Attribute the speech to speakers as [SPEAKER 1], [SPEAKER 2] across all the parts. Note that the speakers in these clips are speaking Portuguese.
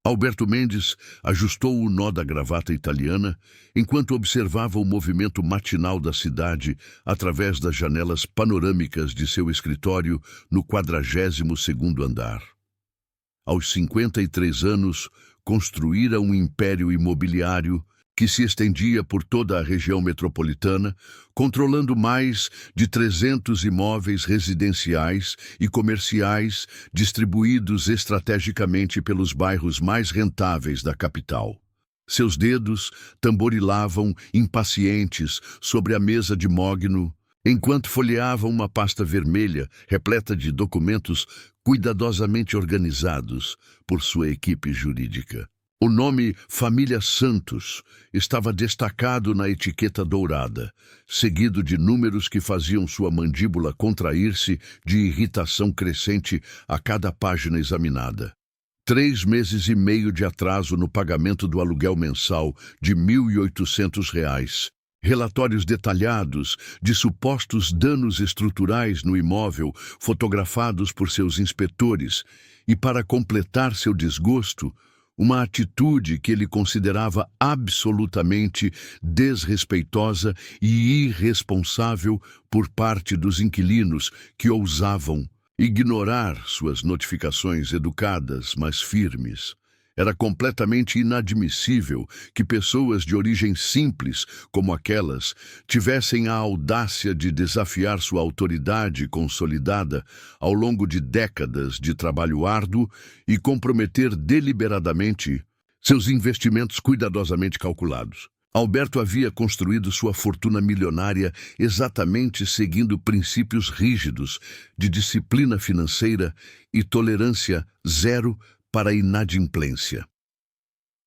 [SPEAKER 1] Alberto Mendes ajustou o nó da gravata italiana enquanto observava o movimento matinal da cidade através das janelas panorâmicas de seu escritório no 42º andar. Aos 53 anos, construíra um império imobiliário que se estendia por toda a região metropolitana, controlando mais de 300 imóveis residenciais e comerciais distribuídos estrategicamente pelos bairros mais rentáveis da capital. Seus dedos tamborilavam impacientes sobre a mesa de mogno, enquanto folheava uma pasta vermelha repleta de documentos cuidadosamente organizados por sua equipe jurídica. O nome Família Santos estava destacado na etiqueta dourada, seguido de números que faziam sua mandíbula contrair-se de irritação crescente a cada página examinada. 3 meses e meio de atraso no pagamento do aluguel mensal de R$ 1.800, relatórios detalhados de supostos danos estruturais no imóvel fotografados por seus inspetores e, para completar seu desgosto, uma atitude que ele considerava absolutamente desrespeitosa e irresponsável por parte dos inquilinos que ousavam ignorar suas notificações educadas, mas firmes. Era completamente inadmissível que pessoas de origem simples como aquelas tivessem a audácia de desafiar sua autoridade consolidada ao longo de décadas de trabalho árduo e comprometer deliberadamente seus investimentos cuidadosamente calculados. Alberto havia construído sua fortuna milionária exatamente seguindo princípios rígidos de disciplina financeira e tolerância zero para a inadimplência.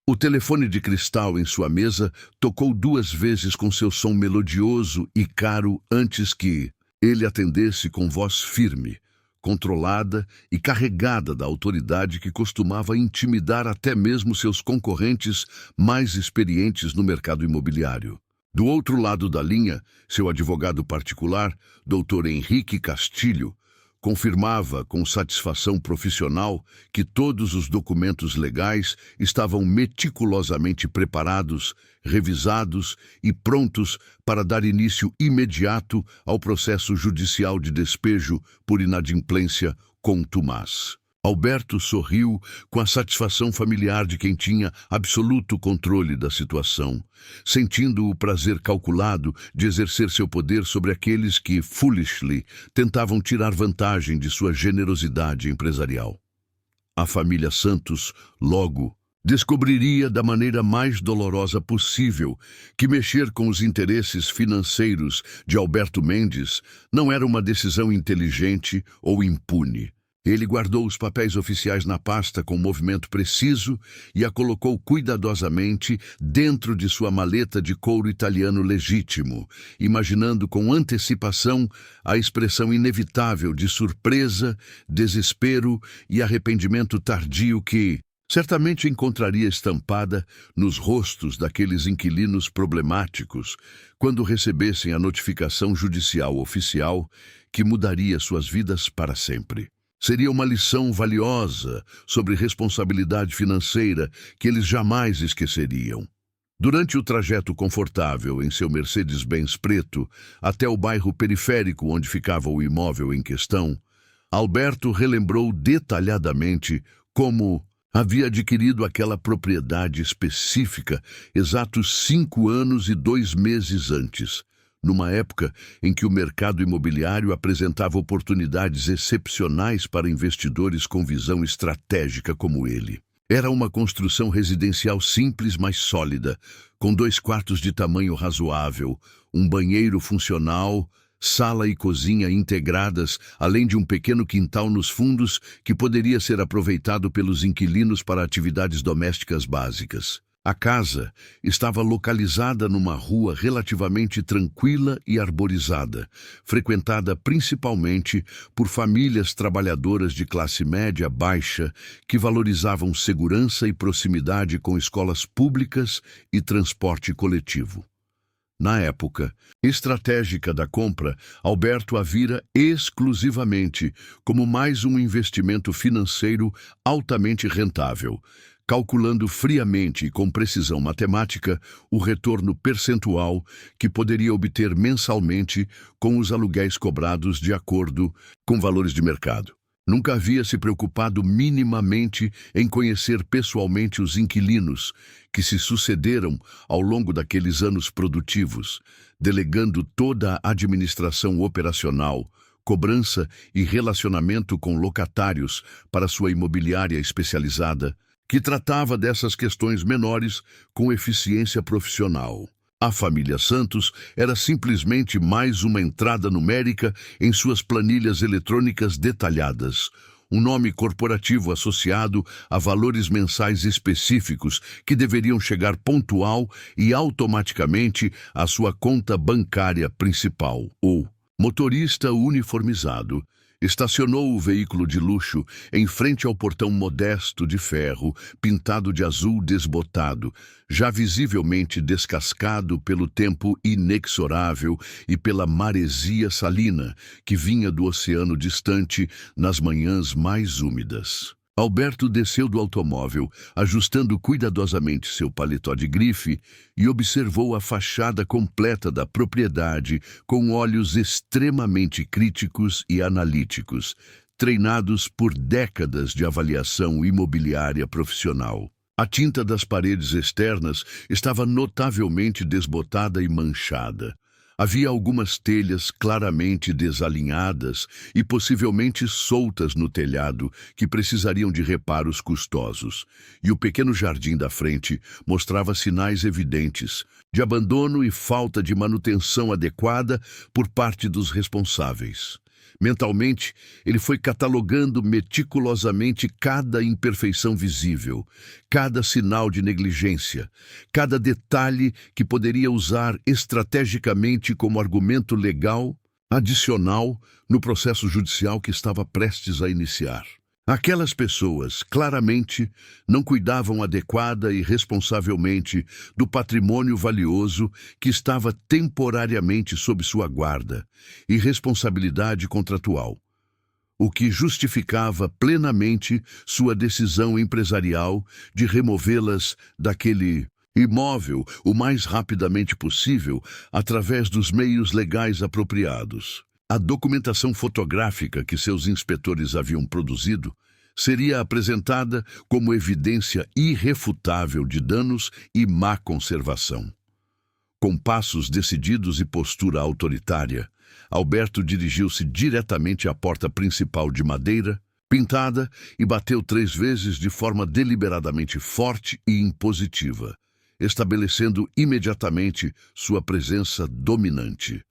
[SPEAKER 1] O telefone de cristal em sua mesa tocou 2 vezes com seu som melodioso e caro antes que ele atendesse com voz firme, controlada e carregada da autoridade que costumava intimidar até mesmo seus concorrentes mais experientes no mercado imobiliário. Do outro lado da linha, seu advogado particular, Dr. Henrique Castilho, confirmava com satisfação profissional que todos os documentos legais estavam meticulosamente preparados, revisados e prontos para dar início imediato ao processo judicial de despejo por inadimplência contumaz. Alberto sorriu com a satisfação familiar de quem tinha absoluto controle da situação, sentindo o prazer calculado de exercer seu poder sobre aqueles que, foolishly, tentavam tirar vantagem de sua generosidade empresarial. A família Santos, logo, descobriria da maneira mais dolorosa possível que mexer com os interesses financeiros de Alberto Mendes não era uma decisão inteligente ou impune. Ele guardou os papéis oficiais na pasta com movimento preciso e a colocou cuidadosamente dentro de sua maleta de couro italiano legítimo, imaginando com antecipação a expressão inevitável de surpresa, desespero e arrependimento tardio que certamente encontraria estampada nos rostos daqueles inquilinos problemáticos quando recebessem a notificação judicial oficial que mudaria suas vidas para sempre. Seria uma lição valiosa sobre responsabilidade financeira que eles jamais esqueceriam. Durante o trajeto confortável em seu Mercedes-Benz preto até o bairro periférico onde ficava o imóvel em questão, Alberto relembrou detalhadamente como havia adquirido aquela propriedade específica exatos 5 anos e 2 meses antes, numa época em que o mercado imobiliário apresentava oportunidades excepcionais para investidores com visão estratégica como ele. Era uma construção residencial simples, mas sólida, com 2 quartos de tamanho razoável, um banheiro funcional, sala e cozinha integradas, além de um pequeno quintal nos fundos que poderia ser aproveitado pelos inquilinos para atividades domésticas básicas. A casa estava localizada numa rua relativamente tranquila e arborizada, frequentada principalmente por famílias trabalhadoras de classe média baixa que valorizavam segurança e proximidade com escolas públicas e transporte coletivo. Na época estratégica da compra, Alberto a vira exclusivamente como mais um investimento financeiro altamente rentável, calculando friamente e com precisão matemática o retorno percentual que poderia obter mensalmente com os aluguéis cobrados de acordo com valores de mercado. Nunca havia se preocupado minimamente em conhecer pessoalmente os inquilinos que se sucederam ao longo daqueles anos produtivos, delegando toda a administração operacional, cobrança e relacionamento com locatários para sua imobiliária especializada, que tratava dessas questões menores com eficiência profissional. A família Santos era simplesmente mais uma entrada numérica em suas planilhas eletrônicas detalhadas, um nome corporativo associado a valores mensais específicos que deveriam chegar pontual e automaticamente à sua conta bancária principal. O motorista uniformizado estacionou o veículo de luxo em frente ao portão modesto de ferro, pintado de azul desbotado, já visivelmente descascado pelo tempo inexorável e pela maresia salina que vinha do oceano distante nas manhãs mais úmidas. Alberto desceu do automóvel, ajustando cuidadosamente seu paletó de grife, e observou a fachada completa da propriedade com olhos extremamente críticos e analíticos, treinados por décadas de avaliação imobiliária profissional. A tinta das paredes externas estava notavelmente desbotada e manchada. Havia algumas telhas claramente desalinhadas e possivelmente soltas no telhado que precisariam de reparos custosos, e o pequeno jardim da frente mostrava sinais evidentes de abandono e falta de manutenção adequada por parte dos responsáveis. Mentalmente, ele foi catalogando meticulosamente cada imperfeição visível, cada sinal de negligência, cada detalhe que poderia usar estrategicamente como argumento legal adicional no processo judicial que estava prestes a iniciar. Aquelas pessoas, claramente, não cuidavam adequada e responsavelmente do patrimônio valioso que estava temporariamente sob sua guarda e responsabilidade contratual, o que justificava plenamente sua decisão empresarial de removê-las daquele imóvel o mais rapidamente possível através dos meios legais apropriados. A documentação fotográfica que seus inspetores haviam produzido seria apresentada como evidência irrefutável de danos e má conservação. Com passos decididos e postura autoritária, Alberto dirigiu-se diretamente à porta principal de madeira, pintada, e bateu 3 vezes de forma deliberadamente forte e impositiva, estabelecendo imediatamente sua presença dominante.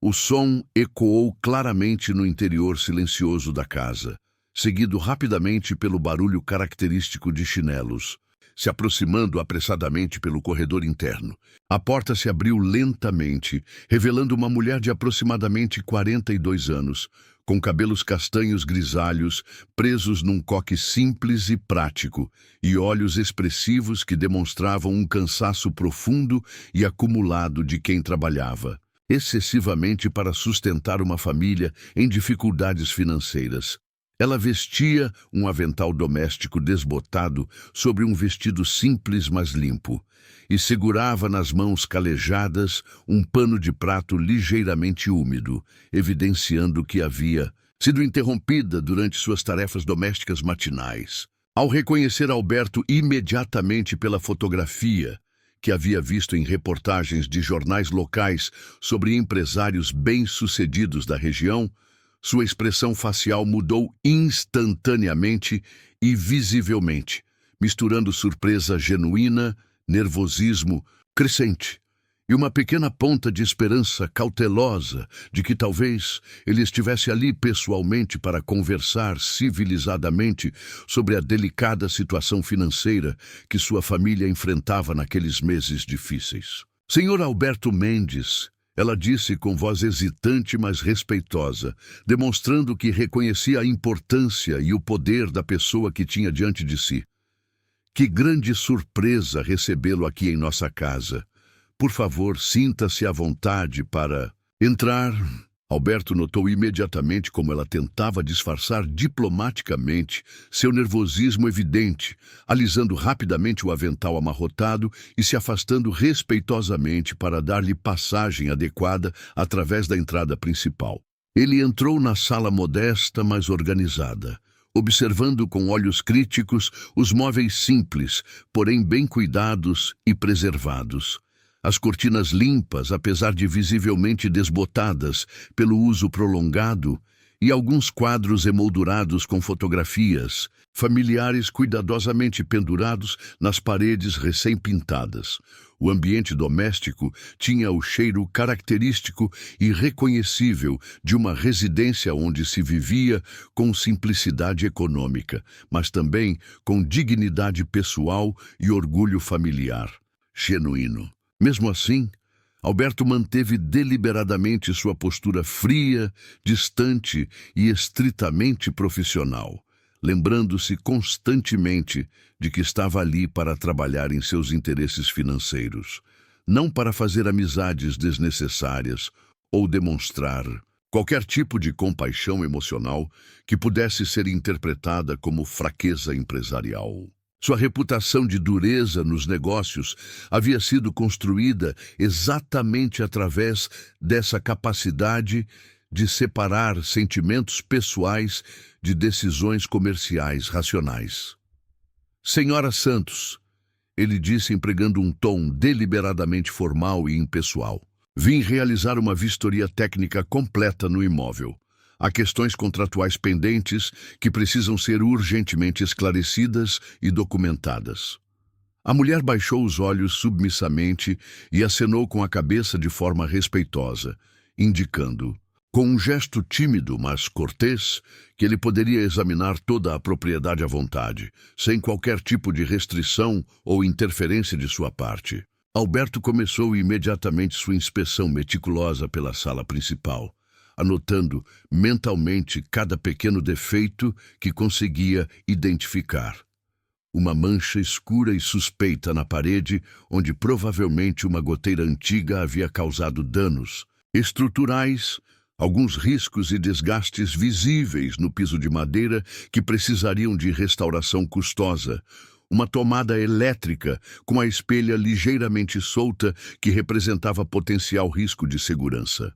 [SPEAKER 1] O som ecoou claramente no interior silencioso da casa, seguido rapidamente pelo barulho característico de chinelos, se aproximando apressadamente pelo corredor interno. A porta se abriu lentamente, revelando uma mulher de aproximadamente 42 anos, com cabelos castanhos grisalhos, presos num coque simples e prático, e olhos expressivos que demonstravam um cansaço profundo e acumulado de quem trabalhava excessivamente para sustentar uma família em dificuldades financeiras. Ela vestia um avental doméstico desbotado sobre um vestido simples mas limpo, e segurava nas mãos calejadas um pano de prato ligeiramente úmido, evidenciando que havia sido interrompida durante suas tarefas domésticas matinais. Ao reconhecer Alberto imediatamente pela fotografia que havia visto em reportagens de jornais locais sobre empresários bem-sucedidos da região, sua expressão facial mudou instantaneamente e visivelmente, misturando surpresa genuína, nervosismo crescente e uma pequena ponta de esperança cautelosa de que talvez ele estivesse ali pessoalmente para conversar civilizadamente sobre a delicada situação financeira que sua família enfrentava naqueles meses difíceis. Senhor Alberto Mendes, ela disse com voz hesitante mas respeitosa, demonstrando que reconhecia a importância e o poder da pessoa que tinha diante de si. Que grande surpresa recebê-lo aqui em nossa casa. Por favor, sinta-se à vontade para entrar. Alberto notou imediatamente como ela tentava disfarçar diplomaticamente seu nervosismo evidente, alisando rapidamente o avental amarrotado e se afastando respeitosamente para dar-lhe passagem adequada através da entrada principal. Ele entrou na sala modesta, mas organizada, observando com olhos críticos os móveis simples, porém bem cuidados e preservados. As cortinas limpas, apesar de visivelmente desbotadas pelo uso prolongado, e alguns quadros emoldurados com fotografias familiares cuidadosamente pendurados nas paredes recém-pintadas. O ambiente doméstico tinha o cheiro característico e reconhecível de uma residência onde se vivia com simplicidade econômica, mas também com dignidade pessoal e orgulho familiar genuíno. Mesmo assim, Alberto manteve deliberadamente sua postura fria, distante e estritamente profissional, lembrando-se constantemente de que estava ali para trabalhar em seus interesses financeiros, não para fazer amizades desnecessárias ou demonstrar qualquer tipo de compaixão emocional que pudesse ser interpretada como fraqueza empresarial. Sua reputação de dureza nos negócios havia sido construída exatamente através dessa capacidade de separar sentimentos pessoais de decisões comerciais racionais. Senhora Santos, ele disse empregando um tom deliberadamente formal e impessoal. Vim realizar uma vistoria técnica completa no imóvel. Há questões contratuais pendentes que precisam ser urgentemente esclarecidas e documentadas. A mulher baixou os olhos submissamente e acenou com a cabeça de forma respeitosa, indicando, com um gesto tímido, mas cortês, que ele poderia examinar toda a propriedade à vontade, sem qualquer tipo de restrição ou interferência de sua parte. Alberto começou imediatamente sua inspeção meticulosa pela sala principal, anotando mentalmente cada pequeno defeito que conseguia identificar. Uma mancha escura e suspeita na parede, onde provavelmente uma goteira antiga havia causado danos estruturais, alguns riscos e desgastes visíveis no piso de madeira que precisariam de restauração custosa, uma tomada elétrica com a espelha ligeiramente solta que representava potencial risco de segurança.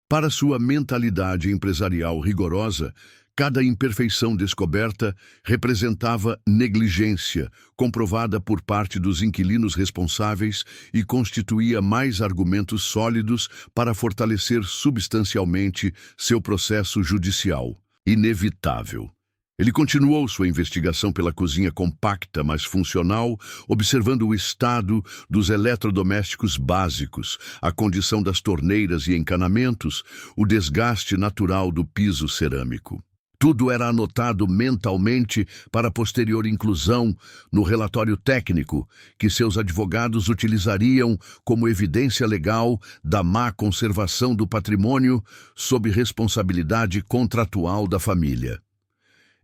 [SPEAKER 1] Para sua mentalidade empresarial rigorosa, cada imperfeição descoberta representava negligência, comprovada por parte dos inquilinos responsáveis e constituía mais argumentos sólidos para fortalecer substancialmente seu processo judicial. Inevitável. Ele continuou sua investigação pela cozinha compacta, mas funcional, observando o estado dos eletrodomésticos básicos, a condição das torneiras e encanamentos, o desgaste natural do piso cerâmico. Tudo era anotado mentalmente para posterior inclusão no relatório técnico que seus advogados utilizariam como evidência legal da má conservação do patrimônio sob responsabilidade contratual da família.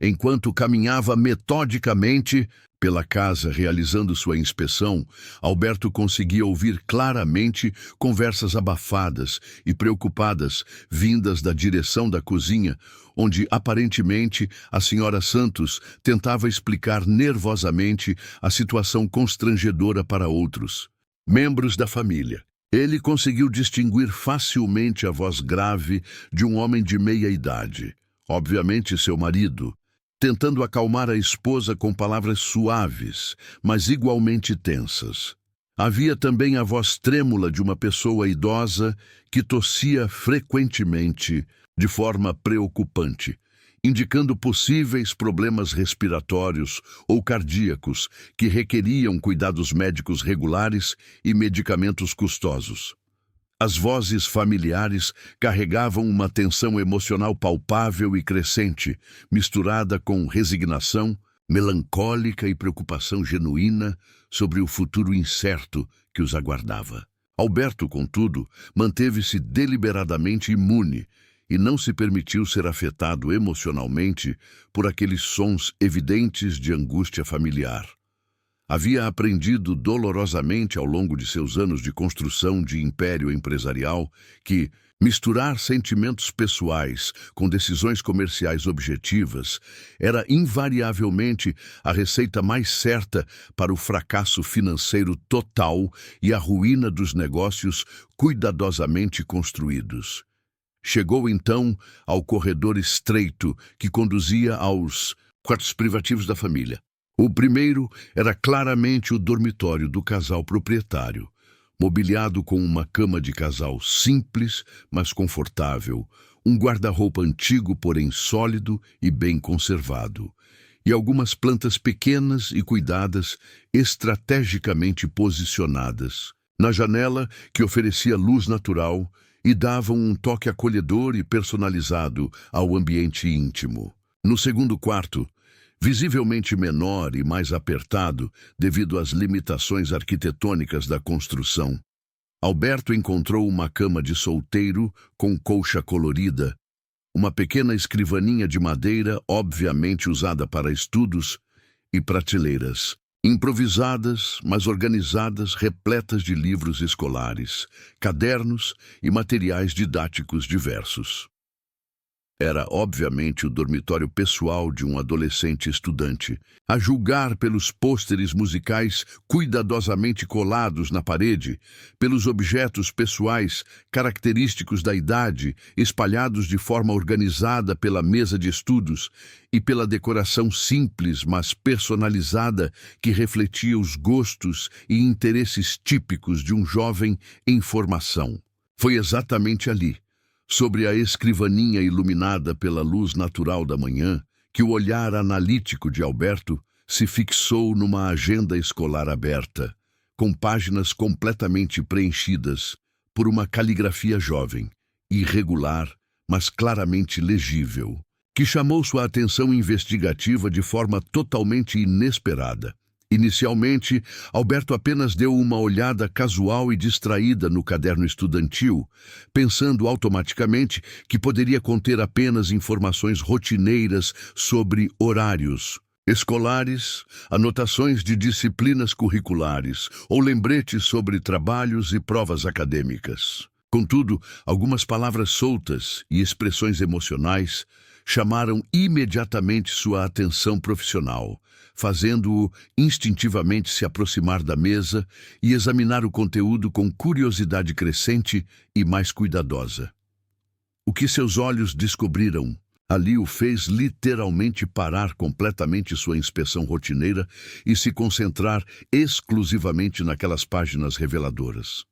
[SPEAKER 1] Enquanto caminhava metodicamente pela casa realizando sua inspeção, Alberto conseguia ouvir claramente conversas abafadas e preocupadas vindas da direção da cozinha, onde aparentemente a senhora Santos tentava explicar nervosamente a situação constrangedora para outros membros da família. Ele conseguiu distinguir facilmente a voz grave de um homem de meia idade, obviamente seu marido, tentando acalmar a esposa com palavras suaves, mas igualmente tensas. Havia também a voz trêmula de uma pessoa idosa que tossia frequentemente, de forma preocupante, indicando possíveis problemas respiratórios ou cardíacos que requeriam cuidados médicos regulares e medicamentos custosos. As vozes familiares carregavam uma tensão emocional palpável e crescente, misturada com resignação, melancólica e preocupação genuína sobre o futuro incerto que os aguardava. Alberto, contudo, manteve-se deliberadamente imune e não se permitiu ser afetado emocionalmente por aqueles sons evidentes de angústia familiar. Havia aprendido dolorosamente ao longo de seus anos de construção de império empresarial que misturar sentimentos pessoais com decisões comerciais objetivas era invariavelmente a receita mais certa para o fracasso financeiro total e a ruína dos negócios cuidadosamente construídos. Chegou então ao corredor estreito que conduzia aos quartos privativos da família. O primeiro era claramente o dormitório do casal proprietário, mobiliado com uma cama de casal simples, mas confortável, um guarda-roupa antigo, porém sólido e bem conservado, e algumas plantas pequenas e cuidadas, estrategicamente posicionadas. Na janela, que oferecia luz natural e davam um toque acolhedor e personalizado ao ambiente íntimo. No segundo quarto, visivelmente menor e mais apertado devido às limitações arquitetônicas da construção, Alberto encontrou uma cama de solteiro com colcha colorida, uma pequena escrivaninha de madeira obviamente usada para estudos e prateleiras, improvisadas, mas organizadas, repletas de livros escolares, cadernos e materiais didáticos diversos. Era, obviamente, o dormitório pessoal de um adolescente estudante, a julgar pelos pôsteres musicais cuidadosamente colados na parede, pelos objetos pessoais característicos da idade espalhados de forma organizada pela mesa de estudos e pela decoração simples, mas personalizada que refletia os gostos e interesses típicos de um jovem em formação. Foi exatamente ali, sobre a escrivaninha iluminada pela luz natural da manhã, que o olhar analítico de Alberto se fixou numa agenda escolar aberta, com páginas completamente preenchidas por uma caligrafia jovem, irregular, mas claramente legível, que chamou sua atenção investigativa de forma totalmente inesperada. Inicialmente, Alberto apenas deu uma olhada casual e distraída no caderno estudantil, pensando automaticamente que poderia conter apenas informações rotineiras sobre horários escolares, anotações de disciplinas curriculares ou lembretes sobre trabalhos e provas acadêmicas. Contudo, algumas palavras soltas e expressões emocionais chamaram imediatamente sua atenção profissional, fazendo-o instintivamente se aproximar da mesa e examinar o conteúdo com curiosidade crescente e mais cuidadosa. O que seus olhos descobriram ali o fez literalmente parar completamente sua inspeção rotineira e se concentrar exclusivamente naquelas páginas reveladoras.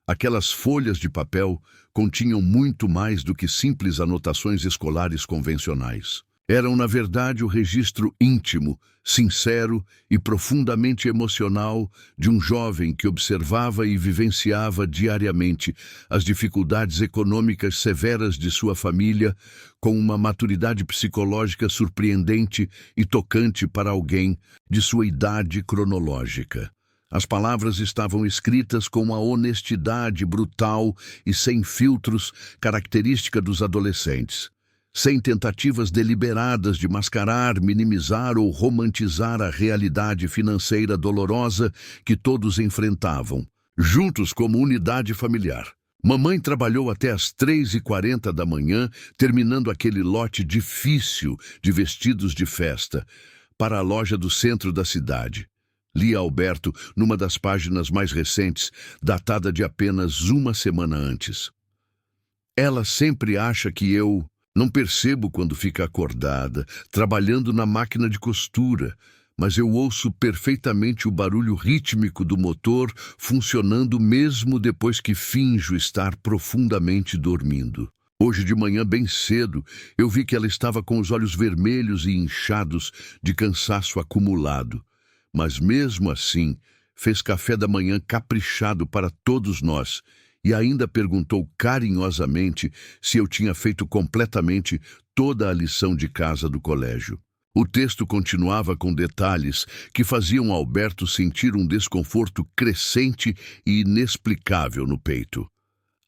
[SPEAKER 1] Aquelas folhas de papel continham muito mais do que simples anotações escolares convencionais. Eram, na verdade, o registro íntimo, sincero e profundamente emocional de um jovem que observava e vivenciava diariamente as dificuldades econômicas severas de sua família com uma maturidade psicológica surpreendente e tocante para alguém de sua idade cronológica. As palavras estavam escritas com uma honestidade brutal e sem filtros característica dos adolescentes, sem tentativas deliberadas de mascarar, minimizar ou romantizar a realidade financeira dolorosa que todos enfrentavam, juntos como unidade familiar. Mamãe trabalhou até às 3h40 da manhã, terminando aquele lote difícil de vestidos de festa para a loja do centro da cidade. Lia Alberto numa das páginas mais recentes, datada de apenas uma semana antes. Ela sempre acha que eu não percebo quando fica acordada, trabalhando na máquina de costura, mas eu ouço perfeitamente o barulho rítmico do motor funcionando mesmo depois que finjo estar profundamente dormindo. Hoje de manhã, bem cedo, eu vi que ela estava com os olhos vermelhos e inchados de cansaço acumulado. Mas mesmo assim, fez café da manhã caprichado para todos nós e ainda perguntou carinhosamente se eu tinha feito completamente toda a lição de casa do colégio. O texto continuava com detalhes que faziam Alberto sentir um desconforto crescente e inexplicável no peito.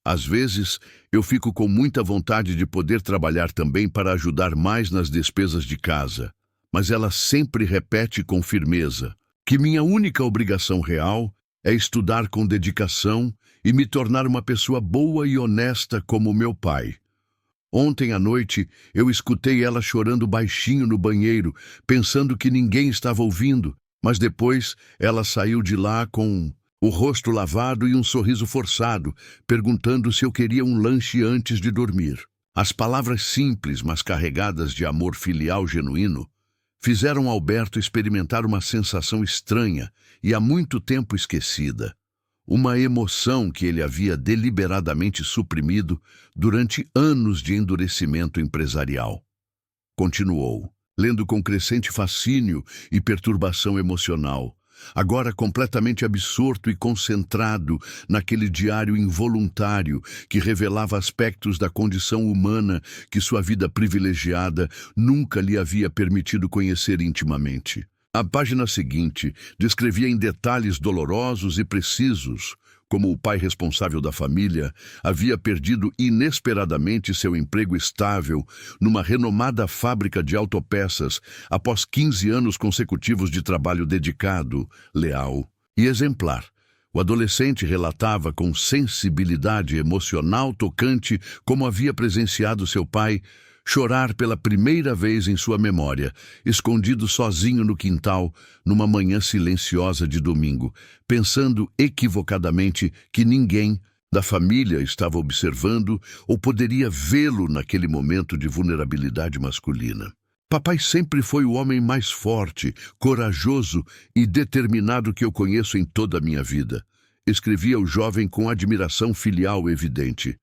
[SPEAKER 1] Às vezes, eu fico com muita vontade de poder trabalhar também para ajudar mais nas despesas de casa. Mas ela sempre repete com firmeza: que minha única obrigação real é estudar com dedicação e me tornar uma pessoa boa e honesta como meu pai. Ontem à noite, eu escutei ela chorando baixinho no banheiro, pensando que ninguém estava ouvindo, mas depois ela saiu de lá com o rosto lavado e um sorriso forçado, perguntando se eu queria um lanche antes de dormir. As palavras simples, mas carregadas de amor filial genuíno, fizeram Alberto experimentar uma sensação estranha e há muito tempo esquecida. Uma emoção que ele havia deliberadamente suprimido durante anos de endurecimento empresarial. Continuou, lendo com crescente fascínio e perturbação emocional, agora completamente absorto e concentrado naquele diário involuntário que revelava aspectos da condição humana que sua vida privilegiada nunca lhe havia permitido conhecer intimamente. A página seguinte descrevia em detalhes dolorosos e precisos como o pai responsável da família havia perdido inesperadamente seu emprego estável numa renomada fábrica de autopeças após 15 anos consecutivos de trabalho dedicado, leal e exemplar. O adolescente relatava com sensibilidade emocional tocante como havia presenciado seu pai chorar pela primeira vez em sua memória, escondido sozinho no quintal, numa manhã silenciosa de domingo, pensando equivocadamente que ninguém da família estava observando ou poderia vê-lo naquele momento de vulnerabilidade masculina. Papai sempre foi o homem mais forte, corajoso e determinado que eu conheço em toda a minha vida, escrevia o jovem com admiração filial evidente.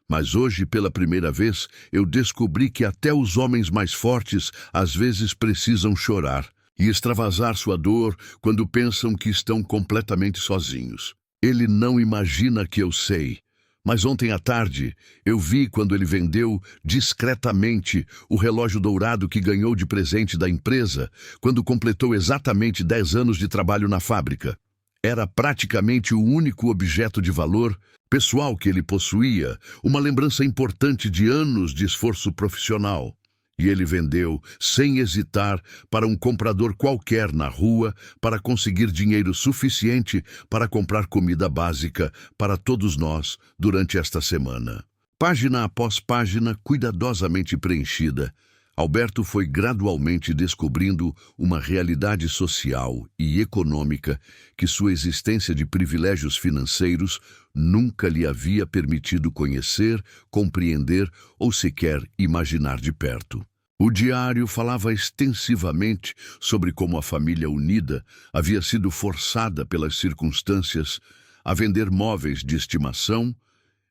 [SPEAKER 1] Mas hoje, pela primeira vez, eu descobri que até os homens mais fortes às vezes precisam chorar e extravasar sua dor quando pensam que estão completamente sozinhos. Ele não imagina que eu sei, mas ontem à tarde eu vi quando ele vendeu discretamente o relógio dourado que ganhou de presente da empresa quando completou exatamente 10 anos de trabalho na fábrica. Era praticamente o único objeto de valor pessoal que ele possuía, uma lembrança importante de anos de esforço profissional. E ele vendeu, sem hesitar, para um comprador qualquer na rua para conseguir dinheiro suficiente para comprar comida básica para todos nós durante esta semana. Página após página cuidadosamente preenchida, Alberto foi gradualmente descobrindo uma realidade social e econômica que sua existência de privilégios financeiros nunca lhe havia permitido conhecer, compreender ou sequer imaginar de perto. O diário falava extensivamente sobre como a família unida havia sido forçada pelas circunstâncias a vender móveis de estimação,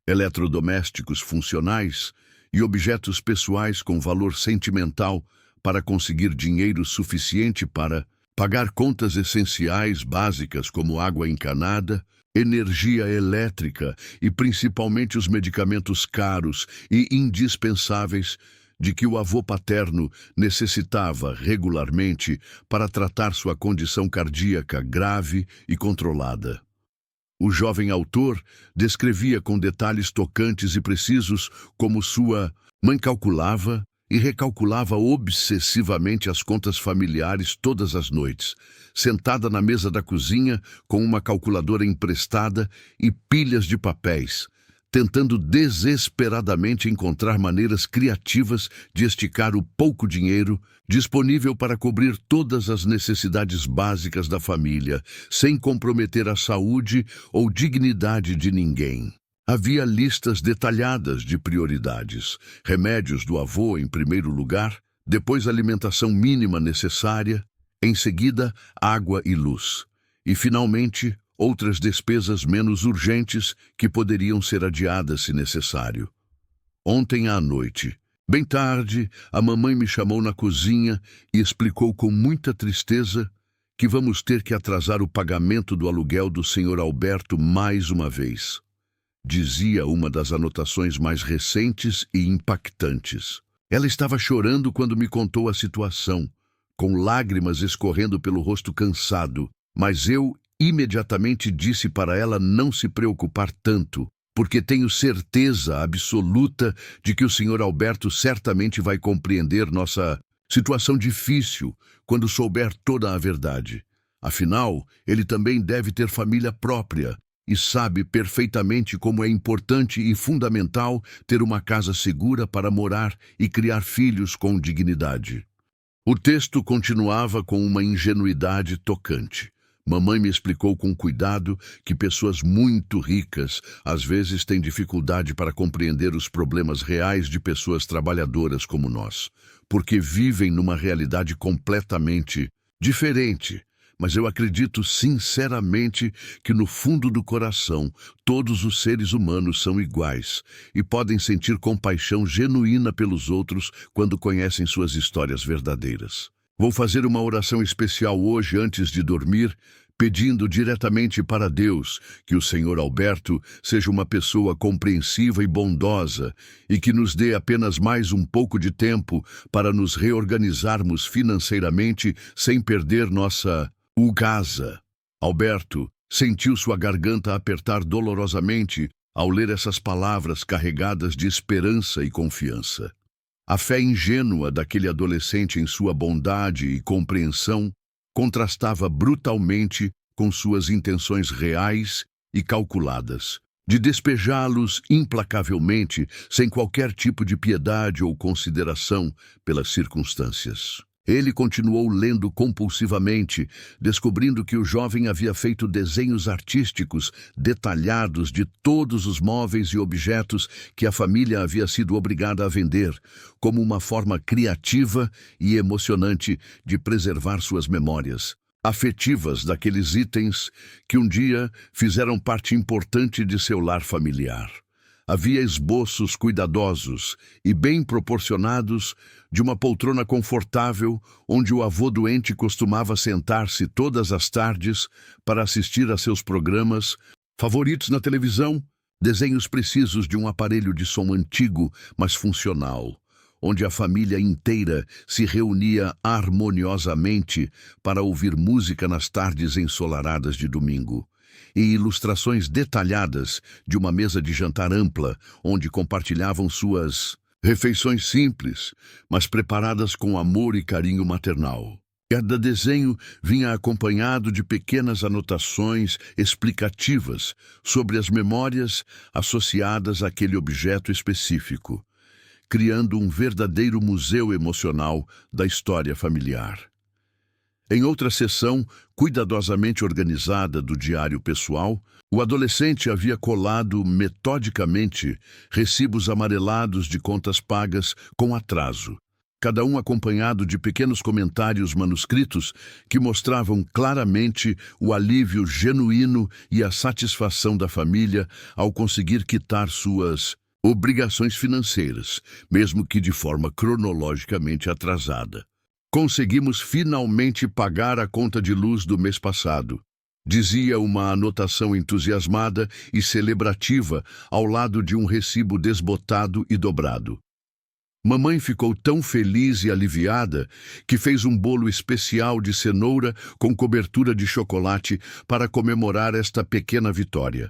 [SPEAKER 1] eletrodomésticos funcionais e objetos pessoais com valor sentimental para conseguir dinheiro suficiente para pagar contas essenciais básicas como água encanada, energia elétrica e principalmente os medicamentos caros e indispensáveis de que o avô paterno necessitava regularmente para tratar sua condição cardíaca grave e controlada. O jovem autor descrevia com detalhes tocantes e precisos como sua mãe calculava e recalculava obsessivamente as contas familiares todas as noites, sentada na mesa da cozinha com uma calculadora emprestada e pilhas de papéis, tentando desesperadamente encontrar maneiras criativas de esticar o pouco dinheiro disponível para cobrir todas as necessidades básicas da família, sem comprometer a saúde ou dignidade de ninguém. Havia listas detalhadas de prioridades, remédios do avô em primeiro lugar, depois alimentação mínima necessária, em seguida água e luz, e finalmente outras despesas menos urgentes que poderiam ser adiadas se necessário. Ontem à noite, bem tarde, a mamãe me chamou na cozinha e explicou com muita tristeza que vamos ter que atrasar o pagamento do aluguel do Sr. Alberto mais uma vez. Dizia uma das anotações mais recentes e impactantes. Ela estava chorando quando me contou a situação, com lágrimas escorrendo pelo rosto cansado, mas eu imediatamente disse para ela não se preocupar tanto, porque tenho certeza absoluta de que o Sr. Alberto certamente vai compreender nossa situação difícil quando souber toda a verdade. Afinal, ele também deve ter família própria e sabe perfeitamente como é importante e fundamental ter uma casa segura para morar e criar filhos com dignidade. O texto continuava com uma ingenuidade tocante. Mamãe me explicou com cuidado que pessoas muito ricas às vezes têm dificuldade para compreender os problemas reais de pessoas trabalhadoras como nós, porque vivem numa realidade completamente diferente. Mas eu acredito sinceramente que no fundo do coração todos os seres humanos são iguais e podem sentir compaixão genuína pelos outros quando conhecem suas histórias verdadeiras. Vou fazer uma oração especial hoje antes de dormir, pedindo diretamente para Deus que o Senhor Alberto seja uma pessoa compreensiva e bondosa e que nos dê apenas mais um pouco de tempo para nos reorganizarmos financeiramente sem perder nossa casa. Alberto sentiu sua garganta apertar dolorosamente ao ler essas palavras carregadas de esperança e confiança. A fé ingênua daquele adolescente em sua bondade e compreensão contrastava brutalmente com suas intenções reais e calculadas, de despejá-los implacavelmente, sem qualquer tipo de piedade ou consideração pelas circunstâncias. Ele continuou lendo compulsivamente, descobrindo que o jovem havia feito desenhos artísticos detalhados de todos os móveis e objetos que a família havia sido obrigada a vender, como uma forma criativa e emocionante de preservar suas memórias afetivas daqueles itens que um dia fizeram parte importante de seu lar familiar. Havia esboços cuidadosos e bem proporcionados de uma poltrona confortável onde o avô doente costumava sentar-se todas as tardes para assistir a seus programas favoritos na televisão, desenhos precisos de um aparelho de som antigo, mas funcional, onde a família inteira se reunia harmoniosamente para ouvir música nas tardes ensolaradas de domingo, e ilustrações detalhadas de uma mesa de jantar ampla, onde compartilhavam suas refeições simples, mas preparadas com amor e carinho maternal. Cada desenho vinha acompanhado de pequenas anotações explicativas sobre as memórias associadas àquele objeto específico, criando um verdadeiro museu emocional da história familiar. Em outra seção, cuidadosamente organizada do diário pessoal, o adolescente havia colado metodicamente recibos amarelados de contas pagas com atraso, cada um acompanhado de pequenos comentários manuscritos que mostravam claramente o alívio genuíno e a satisfação da família ao conseguir quitar suas obrigações financeiras, mesmo que de forma cronologicamente atrasada. Conseguimos finalmente pagar a conta de luz do mês passado, dizia uma anotação entusiasmada e celebrativa ao lado de um recibo desbotado e dobrado. Mamãe ficou tão feliz e aliviada que fez um bolo especial de cenoura com cobertura de chocolate para comemorar esta pequena vitória.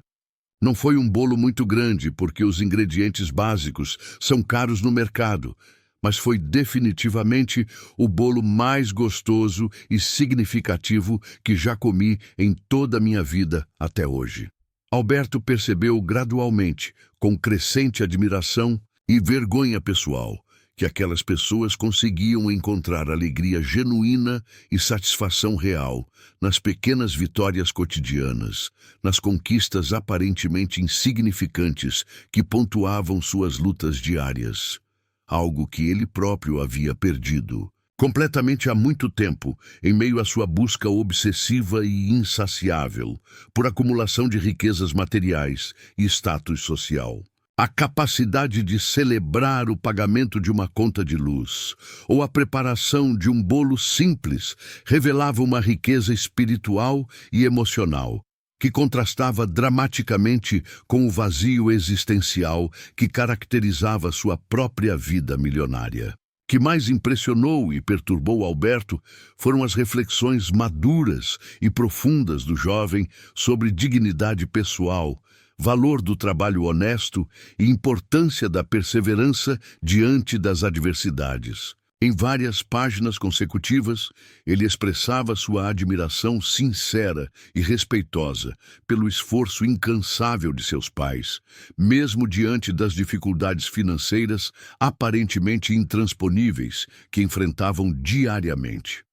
[SPEAKER 1] Não foi um bolo muito grande, porque os ingredientes básicos são caros no mercado, mas foi definitivamente o bolo mais gostoso e significativo que já comi em toda a minha vida até hoje. Alberto percebeu gradualmente, com crescente admiração e vergonha pessoal, que aquelas pessoas conseguiam encontrar alegria genuína e satisfação real nas pequenas vitórias cotidianas, nas conquistas aparentemente insignificantes que pontuavam suas lutas diárias. Algo que ele próprio havia perdido, completamente há muito tempo, em meio à sua busca obsessiva e insaciável por acumulação de riquezas materiais e status social. A capacidade de celebrar o pagamento de uma conta de luz ou a preparação de um bolo simples revelava uma riqueza espiritual e emocional que contrastava dramaticamente com o vazio existencial que caracterizava sua própria vida milionária. O que mais impressionou e perturbou Alberto foram as reflexões maduras e profundas do jovem sobre dignidade pessoal, valor do trabalho honesto e importância da perseverança diante das adversidades. Em várias páginas consecutivas, ele expressava sua admiração sincera e respeitosa pelo esforço incansável de seus pais, mesmo diante das dificuldades financeiras aparentemente intransponíveis que enfrentavam diariamente.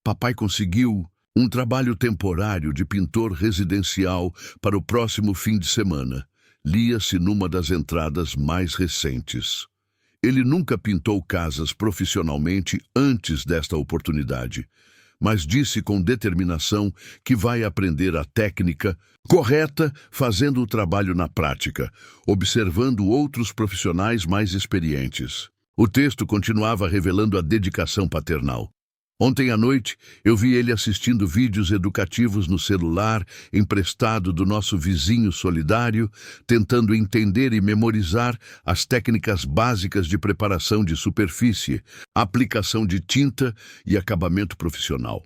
[SPEAKER 1] Papai conseguiu um trabalho temporário de pintor residencial para o próximo fim de semana. Lia-se numa das entradas mais recentes. Ele nunca pintou casas profissionalmente antes desta oportunidade, mas disse com determinação que vai aprender a técnica correta fazendo o trabalho na prática, observando outros profissionais mais experientes. O texto continuava revelando a dedicação paternal. Ontem à noite, eu vi ele assistindo vídeos educativos no celular emprestado do nosso vizinho solidário, tentando entender e memorizar as técnicas básicas de preparação de superfície, aplicação de tinta e acabamento profissional.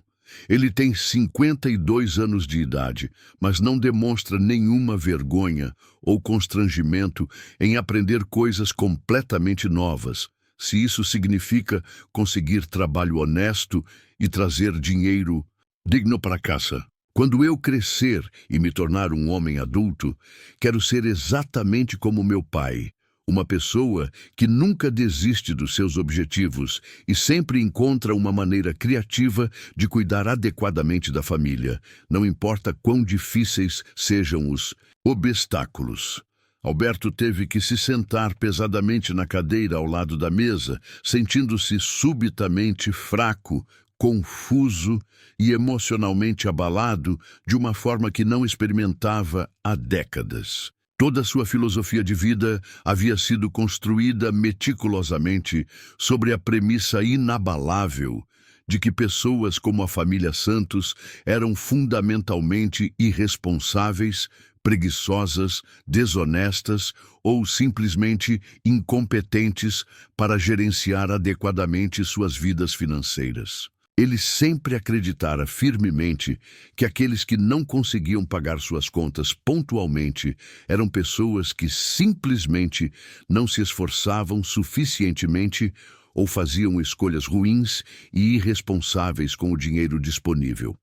[SPEAKER 1] Ele tem 52 anos de idade, mas não demonstra nenhuma vergonha ou constrangimento em aprender coisas completamente novas, se isso significa conseguir trabalho honesto e trazer dinheiro digno para casa. Quando eu crescer e me tornar um homem adulto, quero ser exatamente como meu pai, uma pessoa que nunca desiste dos seus objetivos e sempre encontra uma maneira criativa de cuidar adequadamente da família, não importa quão difíceis sejam os obstáculos. Alberto teve que se sentar pesadamente na cadeira ao lado da mesa, sentindo-se subitamente fraco, confuso e emocionalmente abalado de uma forma que não experimentava há décadas. Toda sua filosofia de vida havia sido construída meticulosamente sobre a premissa inabalável de que pessoas como a família Santos eram fundamentalmente irresponsáveis, preguiçosas, desonestas ou simplesmente incompetentes para gerenciar adequadamente suas vidas financeiras. Ele sempre acreditara firmemente que aqueles que não conseguiam pagar suas contas pontualmente eram pessoas que simplesmente não se esforçavam suficientemente ou faziam escolhas ruins e irresponsáveis com o dinheiro disponível.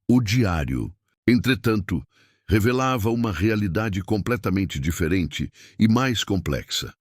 [SPEAKER 1] O diário, entretanto, revelava uma realidade completamente diferente e mais complexa.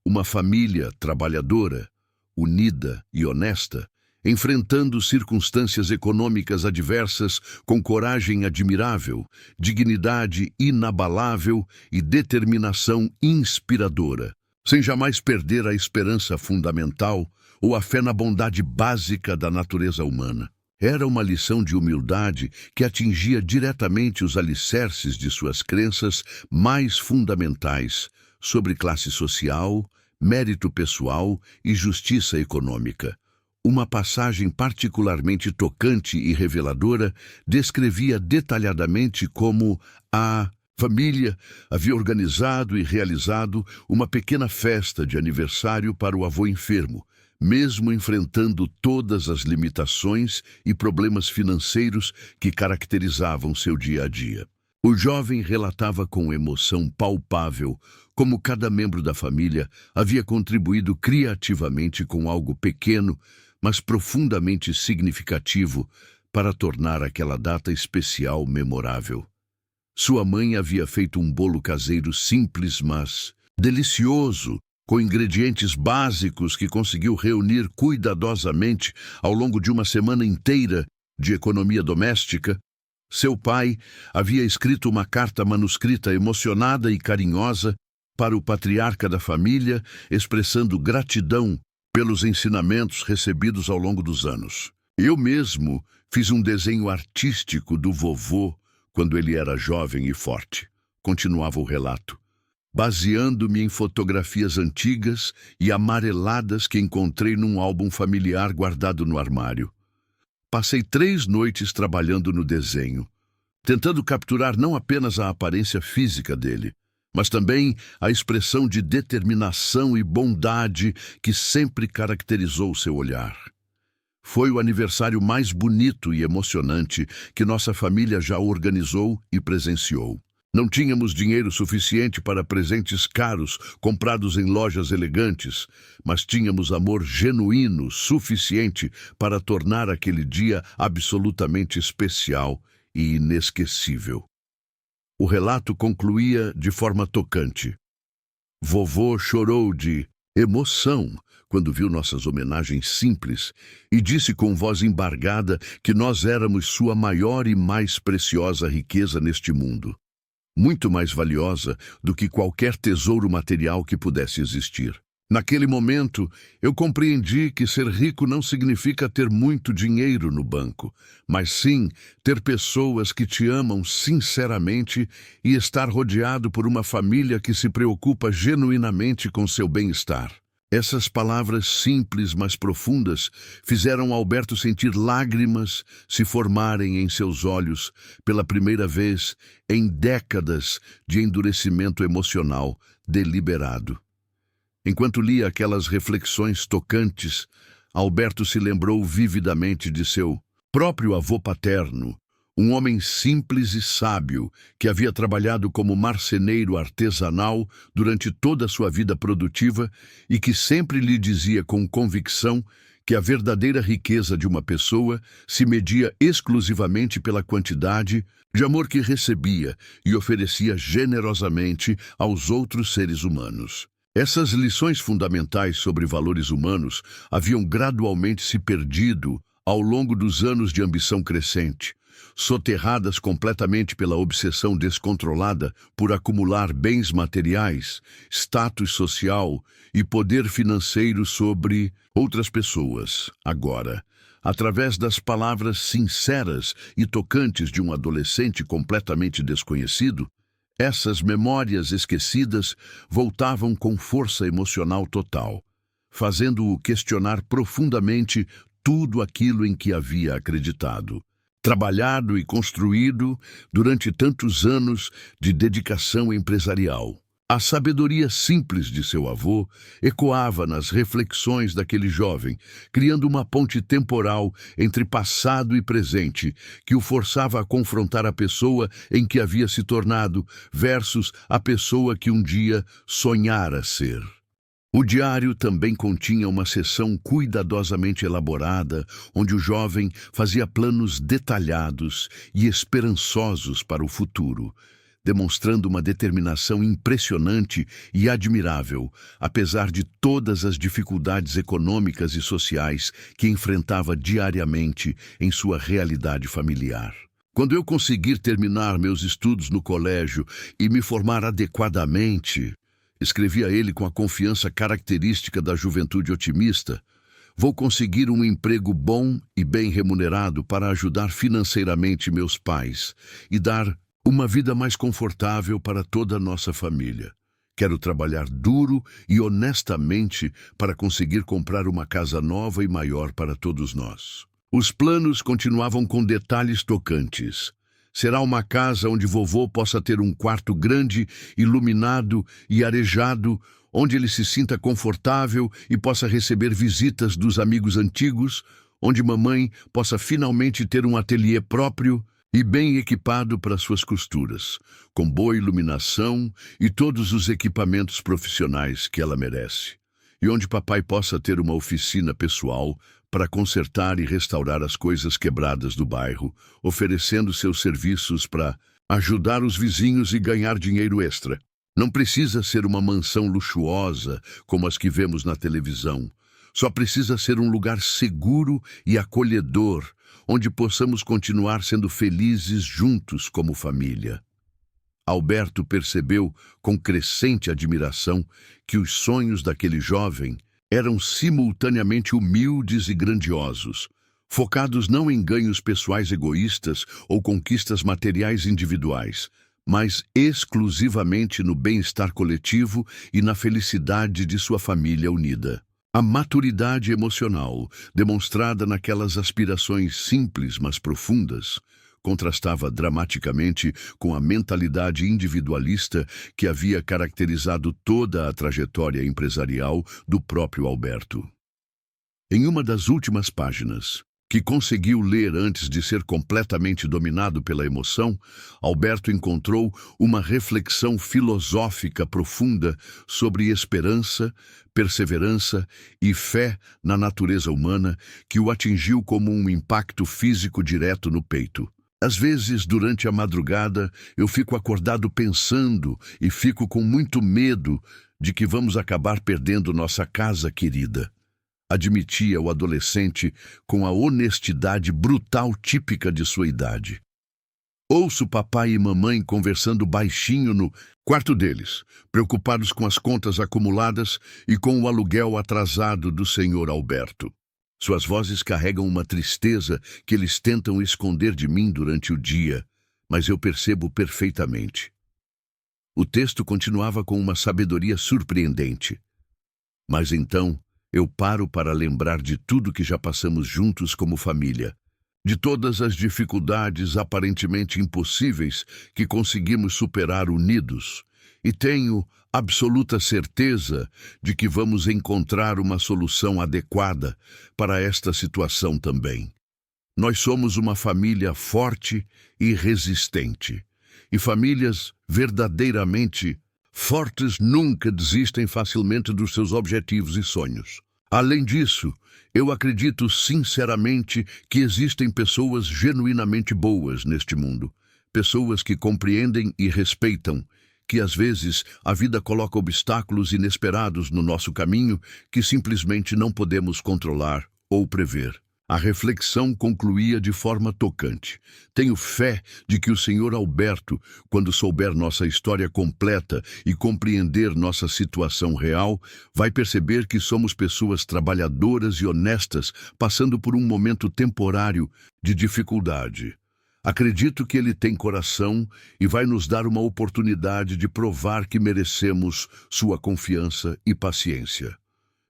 [SPEAKER 1] Uma família trabalhadora, unida e honesta, enfrentando circunstâncias econômicas adversas com coragem admirável, dignidade inabalável e determinação inspiradora, sem jamais perder a esperança fundamental ou a fé na bondade básica da natureza humana. Era uma lição de humildade que atingia diretamente os alicerces de suas crenças mais fundamentais sobre classe social, mérito pessoal e justiça econômica. Uma passagem particularmente tocante e reveladora descrevia detalhadamente como a família havia organizado e realizado uma pequena festa de aniversário para o avô enfermo, mesmo enfrentando todas as limitações e problemas financeiros que caracterizavam seu dia a dia. O jovem relatava com emoção palpável como cada membro da família havia contribuído criativamente com algo pequeno, mas profundamente significativo para tornar aquela data especial memorável. Sua mãe havia feito um bolo caseiro simples, mas delicioso, com ingredientes básicos que conseguiu reunir cuidadosamente ao longo de uma semana inteira de economia doméstica. Seu pai havia escrito uma carta manuscrita emocionada e carinhosa para o patriarca da família, expressando gratidão pelos ensinamentos recebidos ao longo dos anos. Eu mesmo fiz um desenho artístico do vovô quando ele era jovem e forte, continuava o relato, baseando-me em fotografias antigas e amareladas que encontrei num álbum familiar guardado no armário. Passei 3 noites trabalhando no desenho, tentando capturar não apenas a aparência física dele, mas também a expressão de determinação e bondade que sempre caracterizou seu olhar. Foi o aniversário mais bonito e emocionante que nossa família já organizou e presenciou. Não tínhamos dinheiro suficiente para presentes caros comprados em lojas elegantes, mas tínhamos amor genuíno suficiente para tornar aquele dia absolutamente especial e inesquecível. O relato concluía de forma tocante. Vovô chorou de emoção quando viu nossas homenagens simples e disse com voz embargada que nós éramos sua maior e mais preciosa riqueza neste mundo. Muito mais valiosa do que qualquer tesouro material que pudesse existir. Naquele momento, eu compreendi que ser rico não significa ter muito dinheiro no banco, mas sim ter pessoas que te amam sinceramente e estar rodeado por uma família que se preocupa genuinamente com seu bem-estar. Essas palavras simples, mas profundas, fizeram Alberto sentir lágrimas se formarem em seus olhos pela primeira vez em décadas de endurecimento emocional deliberado. Enquanto lia aquelas reflexões tocantes, Alberto se lembrou vividamente de seu próprio avô paterno, um homem simples e sábio que havia trabalhado como marceneiro artesanal durante toda a sua vida produtiva e que sempre lhe dizia com convicção que a verdadeira riqueza de uma pessoa se media exclusivamente pela quantidade de amor que recebia e oferecia generosamente aos outros seres humanos. Essas lições fundamentais sobre valores humanos haviam gradualmente se perdido ao longo dos anos de ambição crescente, soterradas completamente pela obsessão descontrolada por acumular bens materiais, status social e poder financeiro sobre outras pessoas. Agora, através das palavras sinceras e tocantes de um adolescente completamente desconhecido, essas memórias esquecidas voltavam com força emocional total, fazendo-o questionar profundamente tudo aquilo em que havia acreditado, trabalhado e construído durante tantos anos de dedicação empresarial. A sabedoria simples de seu avô ecoava nas reflexões daquele jovem, criando uma ponte temporal entre passado e presente, que o forçava a confrontar a pessoa em que havia se tornado versus a pessoa que um dia sonhara ser. O diário também continha uma seção cuidadosamente elaborada, onde o jovem fazia planos detalhados e esperançosos para o futuro, demonstrando uma determinação impressionante e admirável, apesar de todas as dificuldades econômicas e sociais que enfrentava diariamente em sua realidade familiar. Quando eu conseguir terminar meus estudos no colégio e me formar adequadamente, escrevia ele com a confiança característica da juventude otimista, vou conseguir um emprego bom e bem remunerado para ajudar financeiramente meus pais e dar uma vida mais confortável para toda a nossa família. Quero trabalhar duro e honestamente para conseguir comprar uma casa nova e maior para todos nós. Os planos continuavam com detalhes tocantes. Será uma casa onde vovô possa ter um quarto grande, iluminado e arejado, onde ele se sinta confortável e possa receber visitas dos amigos antigos, onde mamãe possa finalmente ter um ateliê próprio e bem equipado para suas costuras, com boa iluminação e todos os equipamentos profissionais que ela merece, e onde papai possa ter uma oficina pessoal para consertar e restaurar as coisas quebradas do bairro, oferecendo seus serviços para ajudar os vizinhos e ganhar dinheiro extra. Não precisa ser uma mansão luxuosa como as que vemos na televisão. Só precisa ser um lugar seguro e acolhedor, onde possamos continuar sendo felizes juntos como família. Alberto percebeu com crescente admiração que os sonhos daquele jovem eram simultaneamente humildes e grandiosos, focados não em ganhos pessoais egoístas ou conquistas materiais individuais, mas exclusivamente no bem-estar coletivo e na felicidade de sua família unida. A maturidade emocional, demonstrada naquelas aspirações simples mas profundas, contrastava dramaticamente com a mentalidade individualista que havia caracterizado toda a trajetória empresarial do próprio Alberto. Em uma das últimas páginas, que conseguiu ler antes de ser completamente dominado pela emoção, Alberto encontrou uma reflexão filosófica profunda sobre esperança, perseverança e fé na natureza humana que o atingiu como um impacto físico direto no peito. Às vezes, durante a madrugada, eu fico acordado pensando e fico com muito medo de que vamos acabar perdendo nossa casa querida, admitia o adolescente com a honestidade brutal típica de sua idade. Ouço papai e mamãe conversando baixinho no quarto deles, preocupados com as contas acumuladas e com o aluguel atrasado do senhor Alberto. Suas vozes carregam uma tristeza que eles tentam esconder de mim durante o dia, mas eu percebo perfeitamente. O texto continuava com uma sabedoria surpreendente. Mas então, eu paro para lembrar de tudo que já passamos juntos como família, de todas as dificuldades aparentemente impossíveis que conseguimos superar unidos, e tenho absoluta certeza de que vamos encontrar uma solução adequada para esta situação também. Nós somos uma família forte e resistente, e famílias verdadeiramente fortes nunca desistem facilmente dos seus objetivos e sonhos. Além disso, eu acredito sinceramente que existem pessoas genuinamente boas neste mundo. Pessoas que compreendem e respeitam, que às vezes a vida coloca obstáculos inesperados no nosso caminho que simplesmente não podemos controlar ou prever. A reflexão concluía de forma tocante. Tenho fé de que o senhor Alberto, quando souber nossa história completa e compreender nossa situação real, vai perceber que somos pessoas trabalhadoras e honestas, passando por um momento temporário de dificuldade. Acredito que ele tem coração e vai nos dar uma oportunidade de provar que merecemos sua confiança e paciência.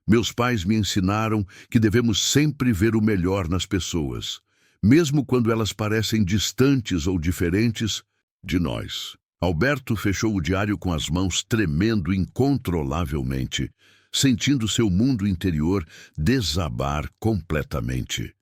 [SPEAKER 1] Meus pais me ensinaram que devemos sempre ver o melhor nas pessoas, mesmo quando elas parecem distantes ou diferentes de nós. Alberto fechou o diário com as mãos tremendo incontrolavelmente, sentindo seu mundo interior desabar completamente.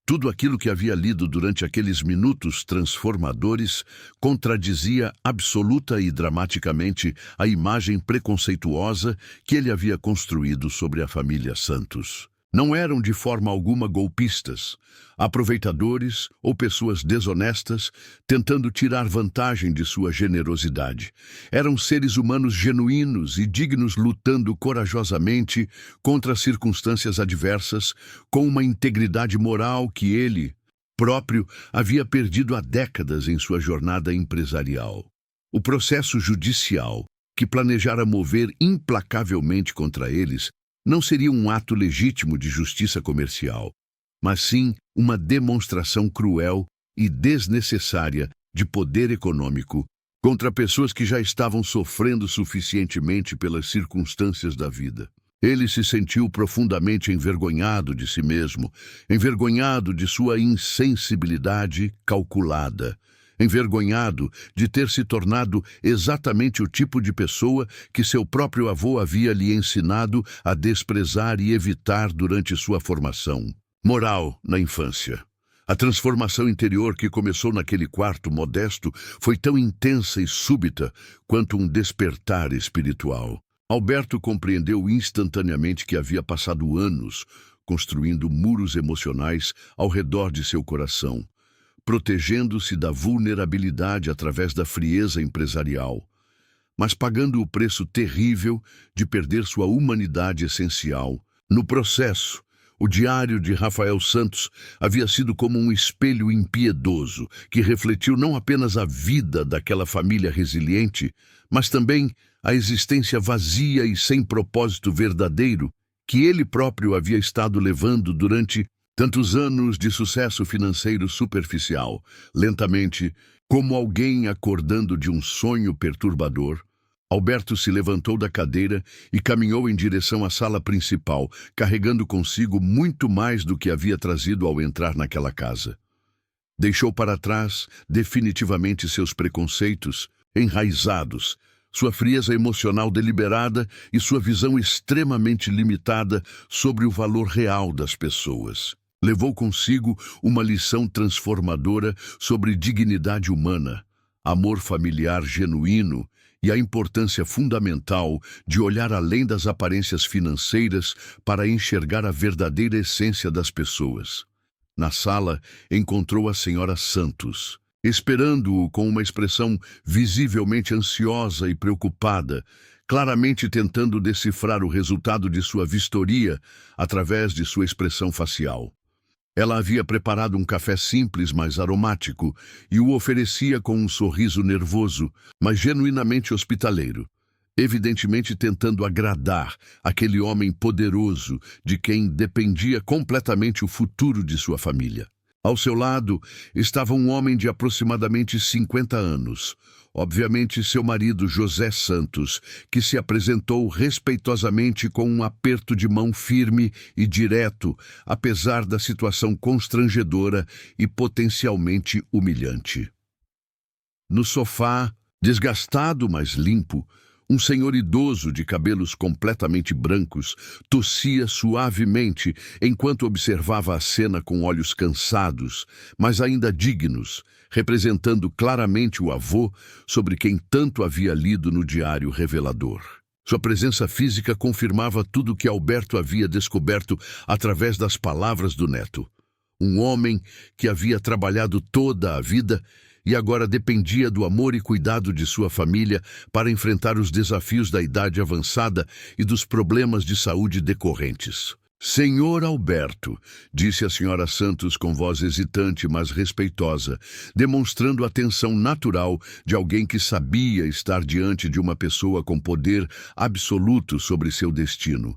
[SPEAKER 1] Tudo aquilo que havia lido durante aqueles minutos transformadores contradizia absoluta e dramaticamente a imagem preconceituosa que ele havia construído sobre a família Santos. Não eram de forma alguma golpistas, aproveitadores ou pessoas desonestas tentando tirar vantagem de sua generosidade. Eram seres humanos genuínos e dignos lutando corajosamente contra circunstâncias adversas com uma integridade moral que ele próprio havia perdido há décadas em sua jornada empresarial. O processo judicial, que planejara mover implacavelmente contra eles, não seria um ato legítimo de justiça comercial, mas sim uma demonstração cruel e desnecessária de poder econômico contra pessoas que já estavam sofrendo suficientemente pelas circunstâncias da vida. Ele se sentiu profundamente envergonhado de si mesmo, envergonhado de sua insensibilidade calculada, envergonhado de ter se tornado exatamente o tipo de pessoa que seu próprio avô havia lhe ensinado a desprezar e evitar durante sua formação moral na infância. A transformação interior que começou naquele quarto modesto foi tão intensa e súbita quanto um despertar espiritual. Alberto compreendeu instantaneamente que havia passado anos construindo muros emocionais ao redor de seu coração, protegendo-se da vulnerabilidade através da frieza empresarial, mas pagando o preço terrível de perder sua humanidade essencial. No processo, o diário de Rafael Santos havia sido como um espelho impiedoso que refletiu não apenas a vida daquela família resiliente, mas também a existência vazia e sem propósito verdadeiro que ele próprio havia estado levando durante tantos anos de sucesso financeiro superficial. Lentamente, como alguém acordando de um sonho perturbador, Alberto se levantou da cadeira e caminhou em direção à sala principal, carregando consigo muito mais do que havia trazido ao entrar naquela casa. Deixou para trás definitivamente seus preconceitos enraizados, sua frieza emocional deliberada e sua visão extremamente limitada sobre o valor real das pessoas. Levou consigo uma lição transformadora sobre dignidade humana, amor familiar genuíno e a importância fundamental de olhar além das aparências financeiras para enxergar a verdadeira essência das pessoas. Na sala, encontrou a senhora Santos, esperando-o com uma expressão visivelmente ansiosa e preocupada, claramente tentando decifrar o resultado de sua vistoria através de sua expressão facial. Ela havia preparado um café simples, mas aromático, e o oferecia com um sorriso nervoso, mas genuinamente hospitaleiro, evidentemente tentando agradar aquele homem poderoso de quem dependia completamente o futuro de sua família. Ao seu lado estava um homem de aproximadamente 50 anos, obviamente seu marido José Santos, que se apresentou respeitosamente com um aperto de mão firme e direto, apesar da situação constrangedora e potencialmente humilhante. No sofá, desgastado, mas limpo, um senhor idoso de cabelos completamente brancos tossia suavemente enquanto observava a cena com olhos cansados, mas ainda dignos, representando claramente o avô sobre quem tanto havia lido no diário revelador. Sua presença física confirmava tudo o que Alberto havia descoberto através das palavras do neto. Um homem que havia trabalhado toda a vida e agora dependia do amor e cuidado de sua família para enfrentar os desafios da idade avançada e dos problemas de saúde decorrentes. Senhor Alberto, disse a senhora Santos com voz hesitante, mas respeitosa, demonstrando a atenção natural de alguém que sabia estar diante de uma pessoa com poder absoluto sobre seu destino.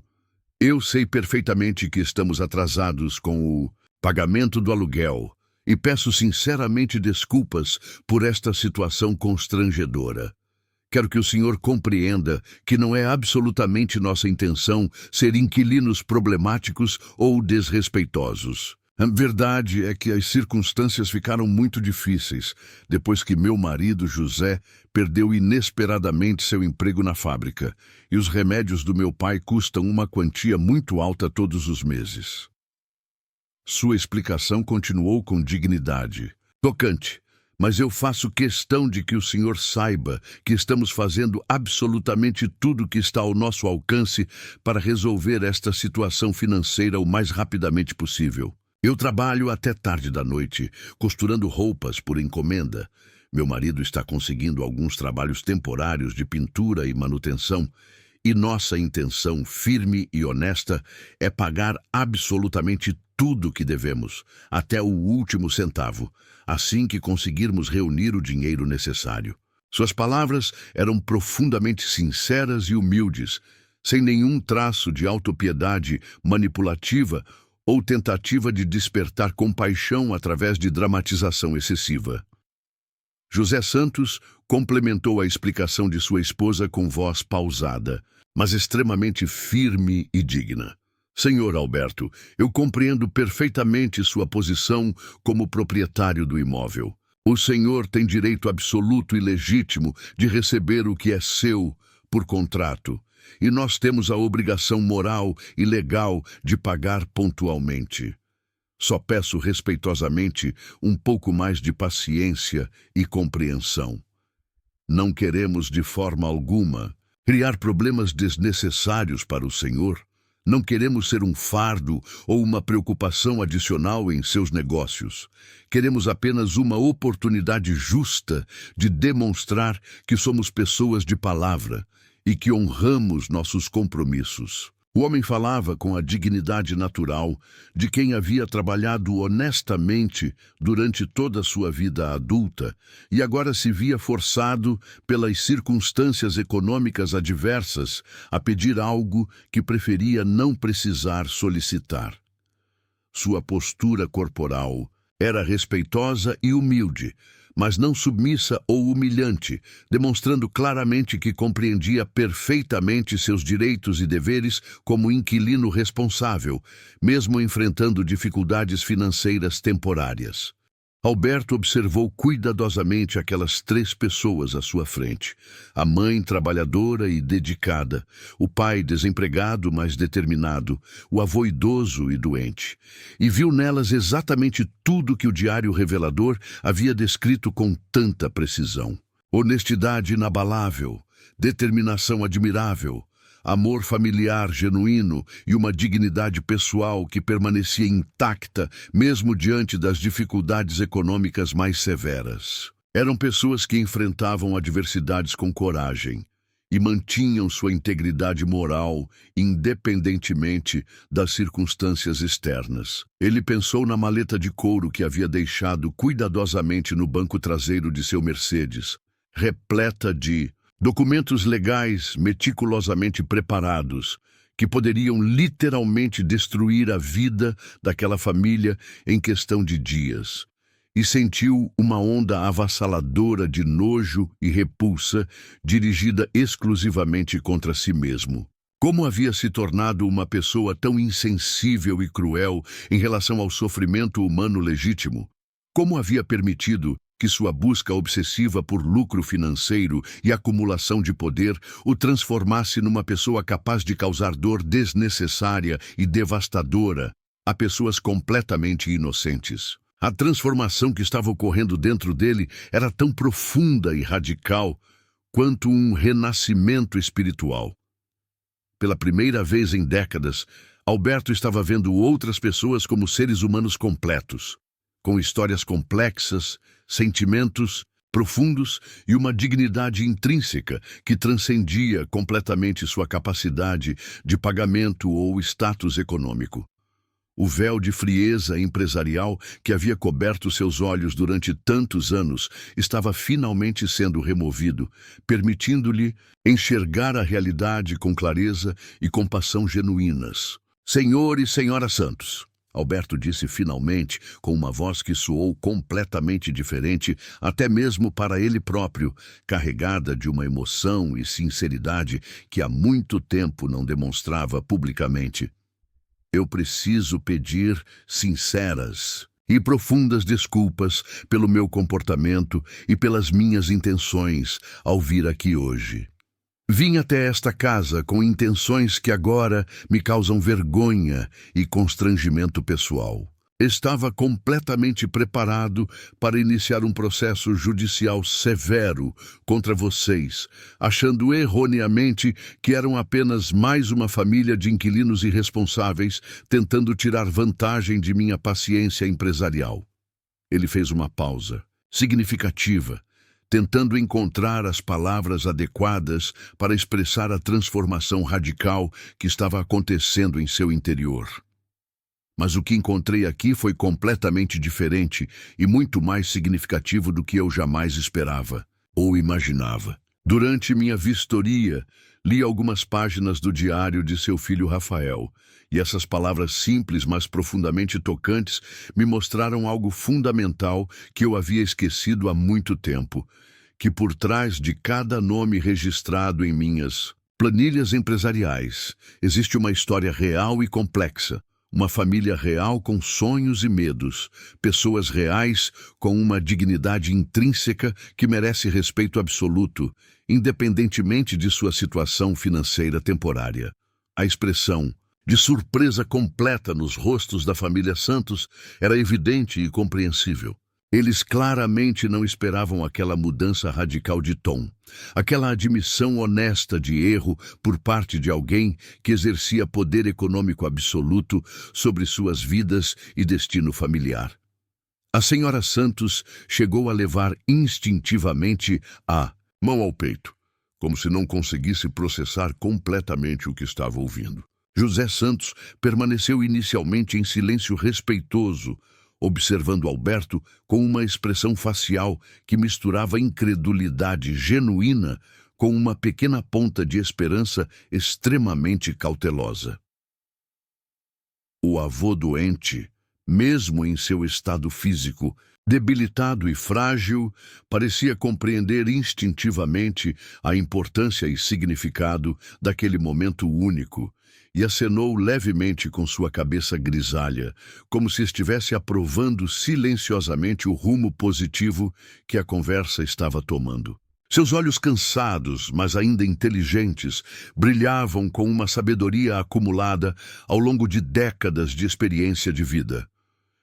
[SPEAKER 1] Eu sei perfeitamente que estamos atrasados com o pagamento do aluguel e peço sinceramente desculpas por esta situação constrangedora. Quero que o senhor compreenda que não é absolutamente nossa intenção ser inquilinos problemáticos ou desrespeitosos. A verdade é que as circunstâncias ficaram muito difíceis depois que meu marido, José, perdeu inesperadamente seu emprego na fábrica e os remédios do meu pai custam uma quantia muito alta todos os meses. Sua explicação continuou com dignidade. Tocante, mas eu faço questão de que o senhor saiba que estamos fazendo absolutamente tudo o que está ao nosso alcance para resolver esta situação financeira o mais rapidamente possível. Eu trabalho até tarde da noite, costurando roupas por encomenda. Meu marido está conseguindo alguns trabalhos temporários de pintura e manutenção, e nossa intenção firme e honesta é pagar absolutamente tudo o que devemos, até o último centavo, assim que conseguirmos reunir o dinheiro necessário. Suas palavras eram profundamente sinceras e humildes, sem nenhum traço de autopiedade manipulativa ou tentativa de despertar compaixão através de dramatização excessiva. José Santos complementou a explicação de sua esposa com voz pausada, mas extremamente firme e digna. Senhor Alberto, eu compreendo perfeitamente sua posição como proprietário do imóvel. O senhor tem direito absoluto e legítimo de receber o que é seu por contrato, e nós temos a obrigação moral e legal de pagar pontualmente. Só peço respeitosamente um pouco mais de paciência e compreensão. Não queremos de forma alguma criar problemas desnecessários para o senhor. Não queremos ser um fardo ou uma preocupação adicional em seus negócios. Queremos apenas uma oportunidade justa de demonstrar que somos pessoas de palavra e que honramos nossos compromissos. O homem falava com a dignidade natural de quem havia trabalhado honestamente durante toda a sua vida adulta e agora se via forçado pelas circunstâncias econômicas adversas a pedir algo que preferia não precisar solicitar. Sua postura corporal era respeitosa e humilde, mas não submissa ou humilhante, demonstrando claramente que compreendia perfeitamente seus direitos e deveres como inquilino responsável, mesmo enfrentando dificuldades financeiras temporárias. Alberto observou cuidadosamente aquelas 3 pessoas à sua frente. A mãe trabalhadora e dedicada, o pai desempregado, mas determinado, o avô idoso e doente. E viu nelas exatamente tudo que o diário revelador havia descrito com tanta precisão. Honestidade inabalável, determinação admirável, amor familiar genuíno e uma dignidade pessoal que permanecia intacta mesmo diante das dificuldades econômicas mais severas. Eram pessoas que enfrentavam adversidades com coragem e mantinham sua integridade moral independentemente das circunstâncias externas. Ele pensou na maleta de couro que havia deixado cuidadosamente no banco traseiro de seu Mercedes, repleta de documentos legais meticulosamente preparados, que poderiam literalmente destruir a vida daquela família em questão de dias. E sentiu uma onda avassaladora de nojo e repulsa dirigida exclusivamente contra si mesmo. Como havia se tornado uma pessoa tão insensível e cruel em relação ao sofrimento humano legítimo? Como havia permitido que sua busca obsessiva por lucro financeiro e acumulação de poder o transformasse numa pessoa capaz de causar dor desnecessária e devastadora a pessoas completamente inocentes? A transformação que estava ocorrendo dentro dele era tão profunda e radical quanto um renascimento espiritual. Pela primeira vez em décadas, Alberto estava vendo outras pessoas como seres humanos completos, com histórias complexas, sentimentos profundos e uma dignidade intrínseca que transcendia completamente sua capacidade de pagamento ou status econômico. O véu de frieza empresarial que havia coberto seus olhos durante tantos anos estava finalmente sendo removido, permitindo-lhe enxergar a realidade com clareza e compaixão genuínas. Senhor e Senhora Santos, Alberto disse finalmente, com uma voz que soou completamente diferente, até mesmo para ele próprio, carregada de uma emoção e sinceridade que há muito tempo não demonstrava publicamente. Eu preciso pedir sinceras e profundas desculpas pelo meu comportamento e pelas minhas intenções ao vir aqui hoje. Vim até esta casa com intenções que agora me causam vergonha e constrangimento pessoal. Estava completamente preparado para iniciar um processo judicial severo contra vocês, achando erroneamente que eram apenas mais uma família de inquilinos irresponsáveis tentando tirar vantagem de minha paciência empresarial. Ele fez uma pausa significativa, tentando encontrar as palavras adequadas para expressar a transformação radical que estava acontecendo em seu interior. Mas o que encontrei aqui foi completamente diferente e muito mais significativo do que eu jamais esperava ou imaginava. Durante minha vistoria, li algumas páginas do diário de seu filho Rafael, e essas palavras simples, mas profundamente tocantes, me mostraram algo fundamental que eu havia esquecido há muito tempo, que por trás de cada nome registrado em minhas planilhas empresariais existe uma história real e complexa, uma família real com sonhos e medos, pessoas reais com uma dignidade intrínseca que merece respeito absoluto, independentemente de sua situação financeira temporária. A expressão de surpresa completa nos rostos da família Santos era evidente e compreensível. Eles claramente não esperavam aquela mudança radical de tom, aquela admissão honesta de erro por parte de alguém que exercia poder econômico absoluto sobre suas vidas e destino familiar. A senhora Santos chegou a levar instintivamente a mão ao peito, como se não conseguisse processar completamente o que estava ouvindo. José Santos permaneceu inicialmente em silêncio respeitoso, observando Alberto com uma expressão facial que misturava incredulidade genuína com uma pequena ponta de esperança extremamente cautelosa. O avô doente, mesmo em seu estado físico, Debilitado e frágil, parecia compreender instintivamente a importância e significado daquele momento único, e acenou levemente com sua cabeça grisalha, como se estivesse aprovando silenciosamente o rumo positivo que a conversa estava tomando. Seus olhos cansados, mas ainda inteligentes, brilhavam com uma sabedoria acumulada ao longo de décadas de experiência de vida.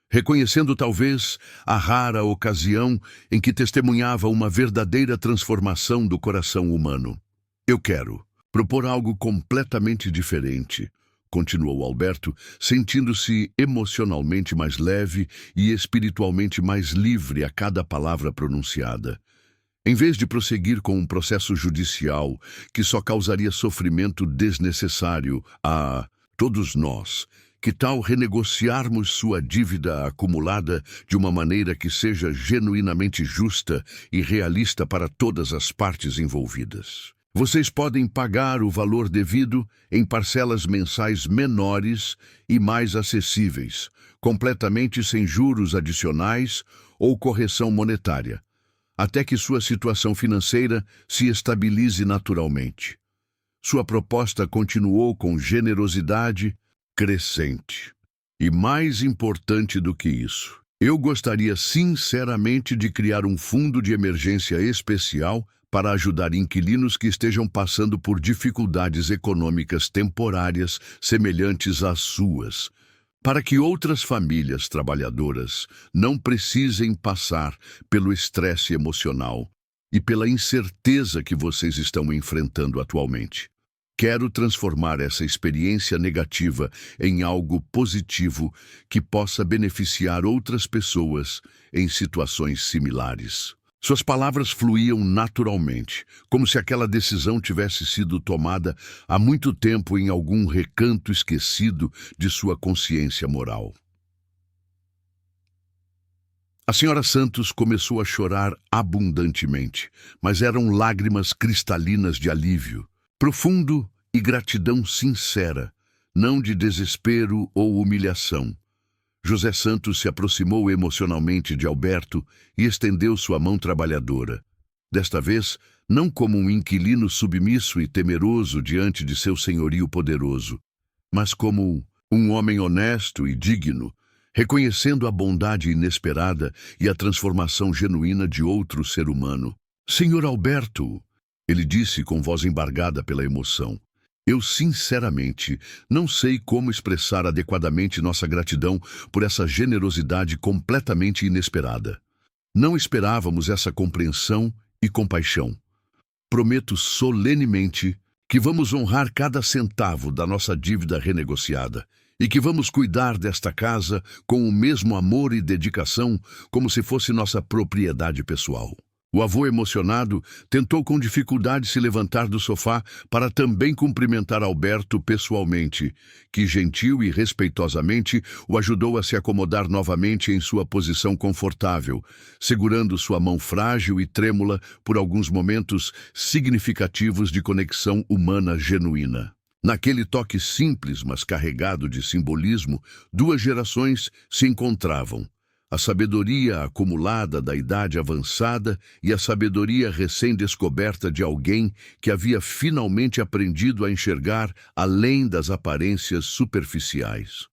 [SPEAKER 1] Reconhecendo talvez a rara ocasião em que testemunhava uma verdadeira transformação do coração humano. Eu quero propor algo completamente diferente, continuou Alberto, sentindo-se emocionalmente mais leve e espiritualmente mais livre a cada palavra pronunciada. Em vez de prosseguir com um processo judicial que só causaria sofrimento desnecessário a todos nós, que tal renegociarmos sua dívida acumulada de uma maneira que seja genuinamente justa e realista para todas as partes envolvidas? Vocês podem pagar o valor devido em parcelas mensais menores e mais acessíveis, completamente sem juros adicionais ou correção monetária, até que sua situação financeira se estabilize naturalmente. Sua proposta continuou com generosidade crescente. E mais importante do que isso, eu gostaria sinceramente de criar um fundo de emergência especial para ajudar inquilinos que estejam passando por dificuldades econômicas temporárias semelhantes às suas, para que outras famílias trabalhadoras não precisem passar pelo estresse emocional e pela incerteza que vocês estão enfrentando atualmente. Quero transformar essa experiência negativa em algo positivo que possa beneficiar outras pessoas em situações similares. Suas palavras fluíam naturalmente, como se aquela decisão tivesse sido tomada há muito tempo em algum recanto esquecido de sua consciência moral. A senhora Santos começou a chorar abundantemente, mas eram lágrimas cristalinas de alívio, profundo e gratidão sincera, não de desespero ou humilhação. José Santos se aproximou emocionalmente de Alberto e estendeu sua mão trabalhadora. Desta vez, não como um inquilino submisso e temeroso diante de seu senhorio poderoso, mas como um homem honesto e digno, reconhecendo a bondade inesperada e a transformação genuína de outro ser humano. Senhor Alberto, ele disse com voz embargada pela emoção, eu sinceramente não sei como expressar adequadamente nossa gratidão por essa generosidade completamente inesperada. Não esperávamos essa compreensão e compaixão. Prometo solenemente que vamos honrar cada centavo da nossa dívida renegociada e que vamos cuidar desta casa com o mesmo amor e dedicação como se fosse nossa propriedade pessoal. O avô emocionado tentou com dificuldade se levantar do sofá para também cumprimentar Alberto pessoalmente, que gentil e respeitosamente o ajudou a se acomodar novamente em sua posição confortável, segurando sua mão frágil e trêmula por alguns momentos significativos de conexão humana genuína. Naquele toque simples, mas carregado de simbolismo, duas gerações se encontravam. A sabedoria acumulada da idade avançada e a sabedoria recém-descoberta de alguém que havia finalmente aprendido a enxergar além das aparências superficiais.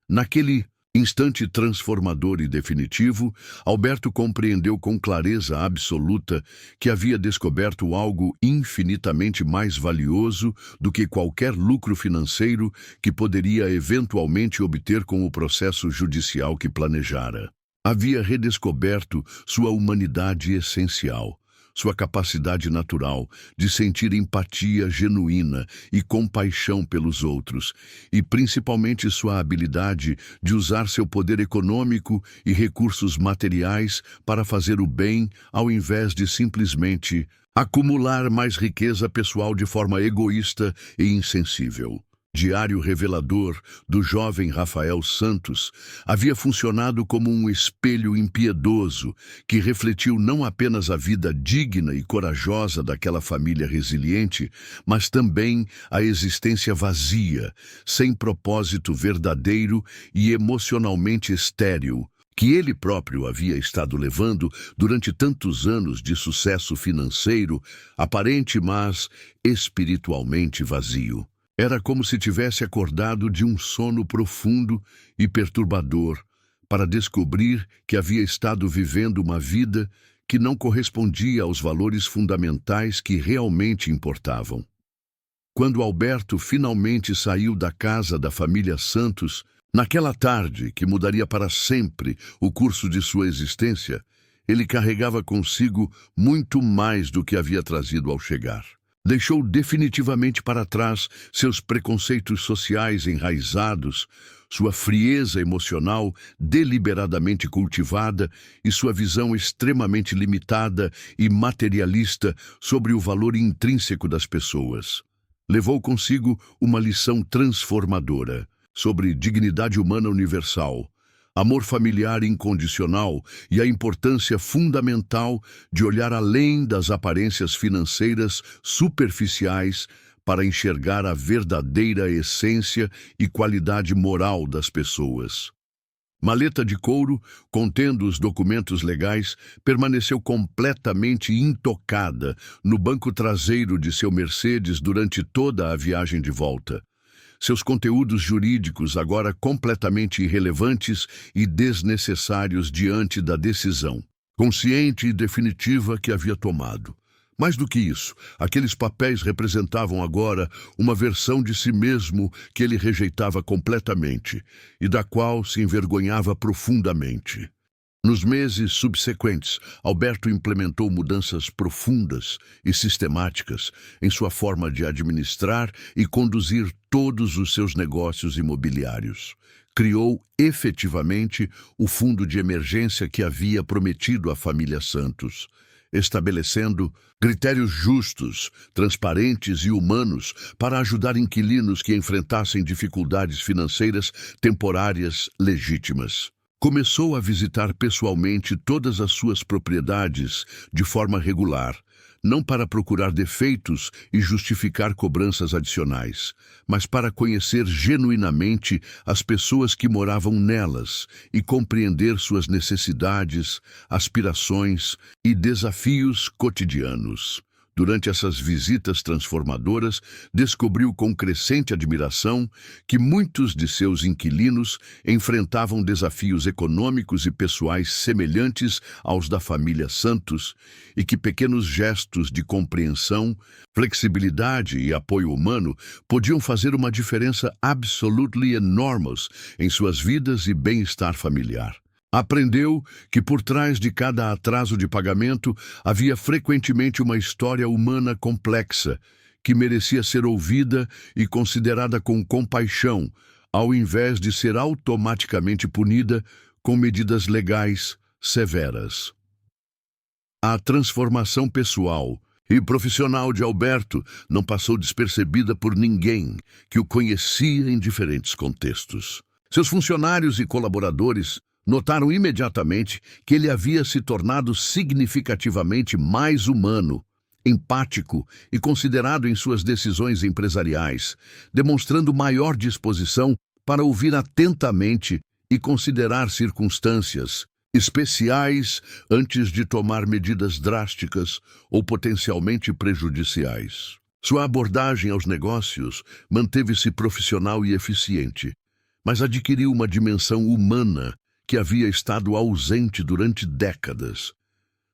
[SPEAKER 1] Naquele instante transformador e definitivo, Alberto compreendeu com clareza absoluta que havia descoberto algo infinitamente mais valioso do que qualquer lucro financeiro que poderia eventualmente obter com o processo judicial que planejara. Havia redescoberto sua humanidade essencial, sua capacidade natural de sentir empatia genuína e compaixão pelos outros, e principalmente sua habilidade de usar seu poder econômico e recursos materiais para fazer o bem ao invés de simplesmente acumular mais riqueza pessoal de forma egoísta e insensível. Diário revelador do jovem Rafael Santos havia funcionado como um espelho impiedoso que refletiu não apenas a vida digna e corajosa daquela família resiliente, mas também a existência vazia, sem propósito verdadeiro e emocionalmente estéril, que ele próprio havia estado levando durante tantos anos de sucesso financeiro, aparente, mas espiritualmente vazio. Era como se tivesse acordado de um sono profundo e perturbador para descobrir que havia estado vivendo uma vida que não correspondia aos valores fundamentais que realmente importavam. Quando Alberto finalmente saiu da casa da família Santos, naquela tarde que mudaria para sempre o curso de sua existência, ele carregava consigo muito mais do que havia trazido ao chegar. Deixou definitivamente para trás seus preconceitos sociais enraizados, sua frieza emocional deliberadamente cultivada e sua visão extremamente limitada e materialista sobre o valor intrínseco das pessoas. Levou consigo uma lição transformadora sobre dignidade humana universal, amor familiar incondicional e a importância fundamental de olhar além das aparências financeiras superficiais para enxergar a verdadeira essência e qualidade moral das pessoas. Maleta de couro, contendo os documentos legais, permaneceu completamente intocada no banco traseiro de seu Mercedes durante toda a viagem de volta. Seus conteúdos jurídicos agora completamente irrelevantes e desnecessários diante da decisão, consciente e definitiva que havia tomado. Mais do que isso, aqueles papéis representavam agora uma versão de si mesmo que ele rejeitava completamente e da qual se envergonhava profundamente. Nos meses subsequentes, Alberto implementou mudanças profundas e sistemáticas em sua forma de administrar e conduzir todos os seus negócios imobiliários. Criou efetivamente o fundo de emergência que havia prometido à família Santos, estabelecendo critérios justos, transparentes e humanos para ajudar inquilinos que enfrentassem dificuldades financeiras temporárias legítimas. Começou a visitar pessoalmente todas as suas propriedades de forma regular, não para procurar defeitos e justificar cobranças adicionais, mas para conhecer genuinamente as pessoas que moravam nelas e compreender suas necessidades, aspirações e desafios cotidianos. Durante essas visitas transformadoras, descobriu com crescente admiração que muitos de seus inquilinos enfrentavam desafios econômicos e pessoais semelhantes aos da família Santos e que pequenos gestos de compreensão, flexibilidade e apoio humano podiam fazer uma diferença absolutely enormous em suas vidas e bem-estar familiar. Aprendeu que por trás de cada atraso de pagamento havia frequentemente uma história humana complexa, que merecia ser ouvida e considerada com compaixão, ao invés de ser automaticamente punida com medidas legais severas. A transformação pessoal e profissional de Alberto não passou despercebida por ninguém que o conhecia em diferentes contextos. Seus funcionários e colaboradores notaram imediatamente que ele havia se tornado significativamente mais humano, empático e considerado em suas decisões empresariais, demonstrando maior disposição para ouvir atentamente e considerar circunstâncias especiais antes de tomar medidas drásticas ou potencialmente prejudiciais. Sua abordagem aos negócios manteve-se profissional e eficiente, mas adquiriu uma dimensão humana que havia estado ausente durante décadas.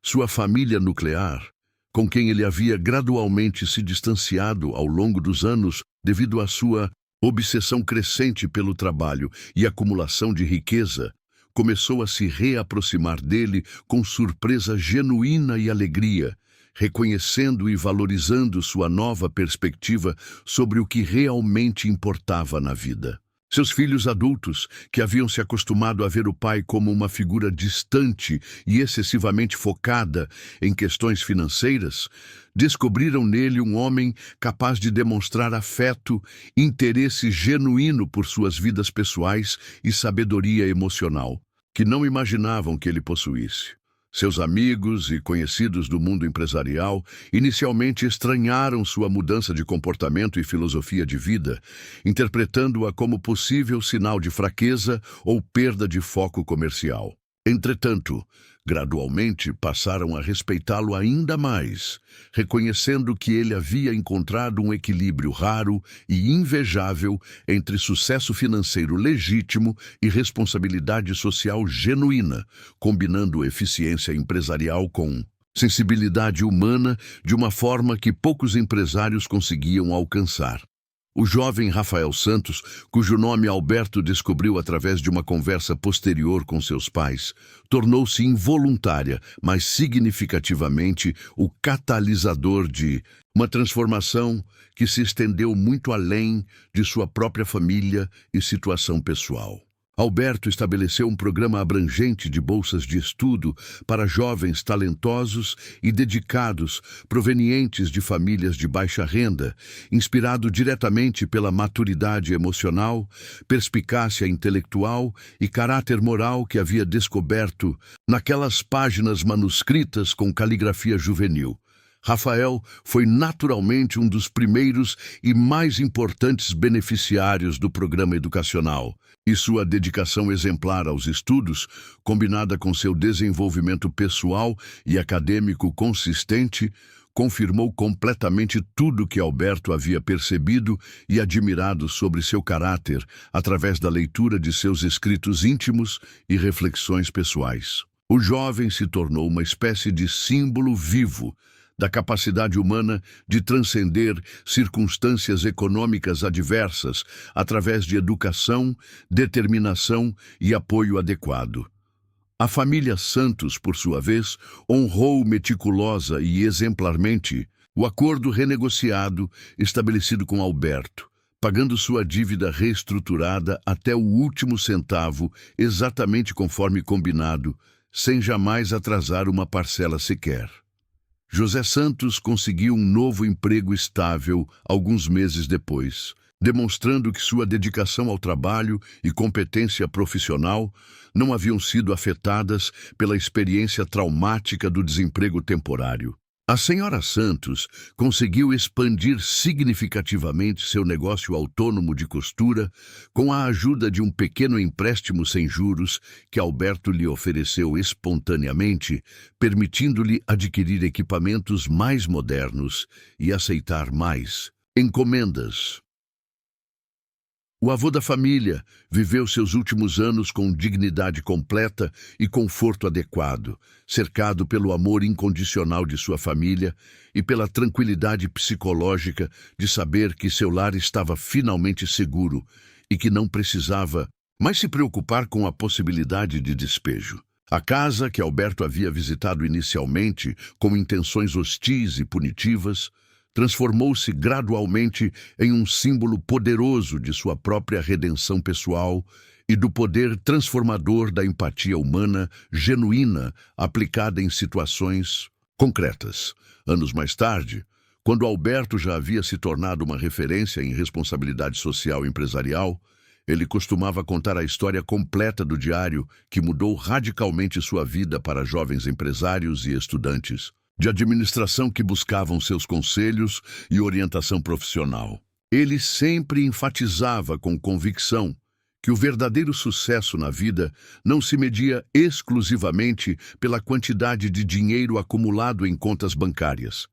[SPEAKER 1] Sua família nuclear, com quem ele havia gradualmente se distanciado ao longo dos anos devido à sua obsessão crescente pelo trabalho e acumulação de riqueza, começou a se reaproximar dele com surpresa genuína e alegria, reconhecendo e valorizando sua nova perspectiva sobre o que realmente importava na vida. Seus filhos adultos, que haviam se acostumado a ver o pai como uma figura distante e excessivamente focada em questões financeiras, descobriram nele um homem capaz de demonstrar afeto, interesse genuíno por suas vidas pessoais e sabedoria emocional, que não imaginavam que ele possuísse. Seus amigos e conhecidos do mundo empresarial inicialmente estranharam sua mudança de comportamento e filosofia de vida, interpretando-a como possível sinal de fraqueza ou perda de foco comercial. Entretanto, gradualmente passaram a respeitá-lo ainda mais, reconhecendo que ele havia encontrado um equilíbrio raro e invejável entre sucesso financeiro legítimo e responsabilidade social genuína, combinando eficiência empresarial com sensibilidade humana de uma forma que poucos empresários conseguiam alcançar. O jovem Rafael Santos, cujo nome Alberto descobriu através de uma conversa posterior com seus pais, tornou-se involuntária, mas significativamente o catalisador de uma transformação que se estendeu muito além de sua própria família e situação pessoal. Alberto estabeleceu um programa abrangente de bolsas de estudo para jovens talentosos e dedicados provenientes de famílias de baixa renda, inspirado diretamente pela maturidade emocional, perspicácia intelectual e caráter moral que havia descoberto naquelas páginas manuscritas com caligrafia juvenil. Rafael foi naturalmente um dos primeiros e mais importantes beneficiários do programa educacional, e sua dedicação exemplar aos estudos, combinada com seu desenvolvimento pessoal e acadêmico consistente, confirmou completamente tudo que Alberto havia percebido e admirado sobre seu caráter através da leitura de seus escritos íntimos e reflexões pessoais. O jovem se tornou uma espécie de símbolo vivo da capacidade humana de transcender circunstâncias econômicas adversas através de educação, determinação e apoio adequado. A família Santos, por sua vez, honrou meticulosa e exemplarmente o acordo renegociado estabelecido com Alberto, pagando sua dívida reestruturada até o último centavo, exatamente conforme combinado, sem jamais atrasar uma parcela sequer. José Santos conseguiu um novo emprego estável alguns meses depois, demonstrando que sua dedicação ao trabalho e competência profissional não haviam sido afetadas pela experiência traumática do desemprego temporário. A senhora Santos conseguiu expandir significativamente seu negócio autônomo de costura com a ajuda de um pequeno empréstimo sem juros que Alberto lhe ofereceu espontaneamente, permitindo-lhe adquirir equipamentos mais modernos e aceitar mais encomendas. O avô da família viveu seus últimos anos com dignidade completa e conforto adequado, cercado pelo amor incondicional de sua família e pela tranquilidade psicológica de saber que seu lar estava finalmente seguro e que não precisava mais se preocupar com a possibilidade de despejo. A casa que Alberto havia visitado inicialmente com intenções hostis e punitivas transformou-se gradualmente em um símbolo poderoso de sua própria redenção pessoal e do poder transformador da empatia humana genuína aplicada em situações concretas. Anos mais tarde, quando Alberto já havia se tornado uma referência em responsabilidade social e empresarial, ele costumava contar a história completa do diário que mudou radicalmente sua vida para jovens empresários e estudantes de administração que buscavam seus conselhos e orientação profissional. Ele sempre enfatizava com convicção que o verdadeiro sucesso na vida não se media exclusivamente pela quantidade de dinheiro acumulado em contas bancárias,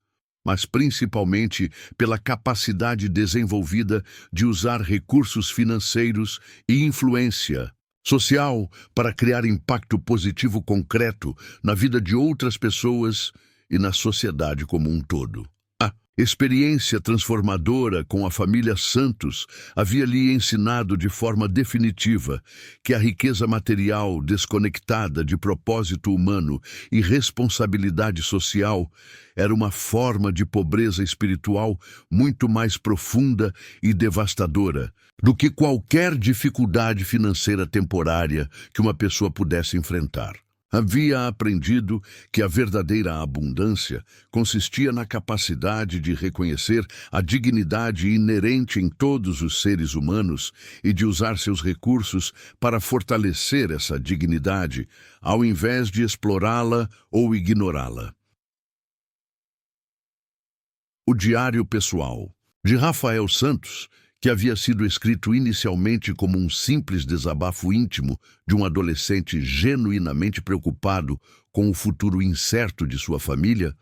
[SPEAKER 1] mas principalmente pela capacidade desenvolvida de usar recursos financeiros e influência social para criar impacto positivo concreto na vida de outras pessoas e na sociedade como um todo. A experiência transformadora com a família Santos havia lhe ensinado de forma definitiva que a riqueza material desconectada de propósito humano e responsabilidade social era uma forma de pobreza espiritual muito mais profunda e devastadora do que qualquer dificuldade financeira temporária que uma pessoa pudesse enfrentar. Havia aprendido que a verdadeira abundância consistia na capacidade de reconhecer a dignidade inerente em todos os seres humanos e de usar seus recursos para fortalecer essa dignidade, ao invés de explorá-la ou ignorá-la. O Diário Pessoal, de Rafael Santos, que havia sido escrito inicialmente como um simples desabafo íntimo de um adolescente genuinamente preocupado com o futuro incerto de sua família,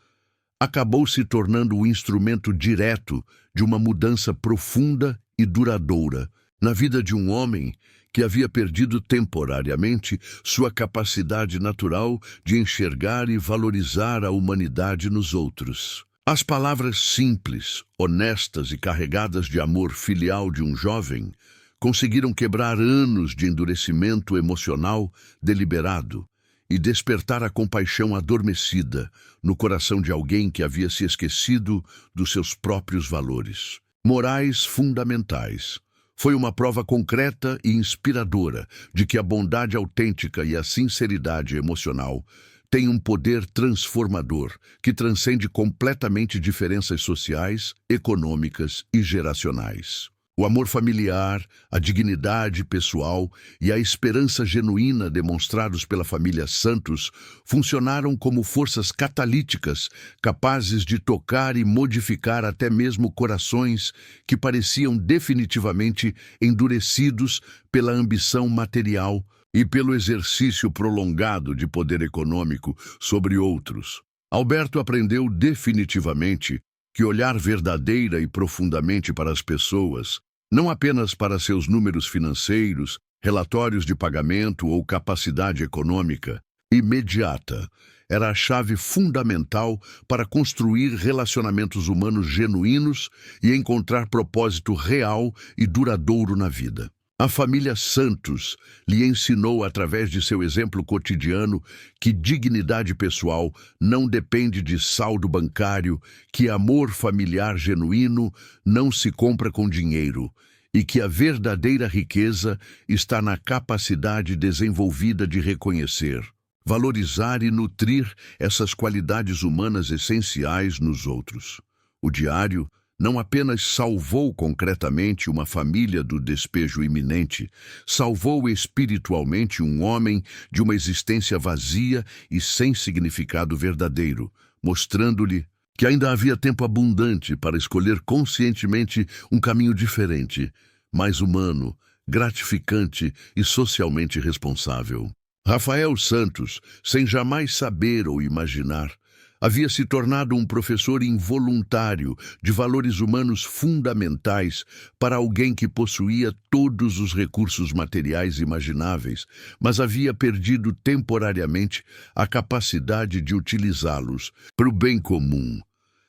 [SPEAKER 1] acabou se tornando o instrumento direto de uma mudança profunda e duradoura na vida de um homem que havia perdido temporariamente sua capacidade natural de enxergar e valorizar a humanidade nos outros. As palavras simples, honestas e carregadas de amor filial de um jovem conseguiram quebrar anos de endurecimento emocional deliberado e despertar a compaixão adormecida no coração de alguém que havia se esquecido dos seus próprios valores morais fundamentais. Foi uma prova concreta e inspiradora de que a bondade autêntica e a sinceridade emocional têm um poder transformador que transcende completamente diferenças sociais, econômicas e geracionais. O amor familiar, a dignidade pessoal e a esperança genuína demonstrados pela família Santos funcionaram como forças catalíticas capazes de tocar e modificar até mesmo corações que pareciam definitivamente endurecidos pela ambição material e pelo exercício prolongado de poder econômico sobre outros. Alberto aprendeu definitivamente que olhar verdadeira e profundamente para as pessoas, não apenas para seus números financeiros, relatórios de pagamento ou capacidade econômica imediata, era a chave fundamental para construir relacionamentos humanos genuínos e encontrar propósito real e duradouro na vida. A família Santos lhe ensinou através de seu exemplo cotidiano que dignidade pessoal não depende de saldo bancário, que amor familiar genuíno não se compra com dinheiro e que a verdadeira riqueza está na capacidade desenvolvida de reconhecer, valorizar e nutrir essas qualidades humanas essenciais nos outros. O diário não apenas salvou concretamente uma família do despejo iminente, salvou espiritualmente um homem de uma existência vazia e sem significado verdadeiro, mostrando-lhe que ainda havia tempo abundante para escolher conscientemente um caminho diferente, mais humano, gratificante e socialmente responsável. Rafael Santos, sem jamais saber ou imaginar, havia se tornado um professor involuntário de valores humanos fundamentais para alguém que possuía todos os recursos materiais imagináveis, mas havia perdido temporariamente a capacidade de utilizá-los para o bem comum.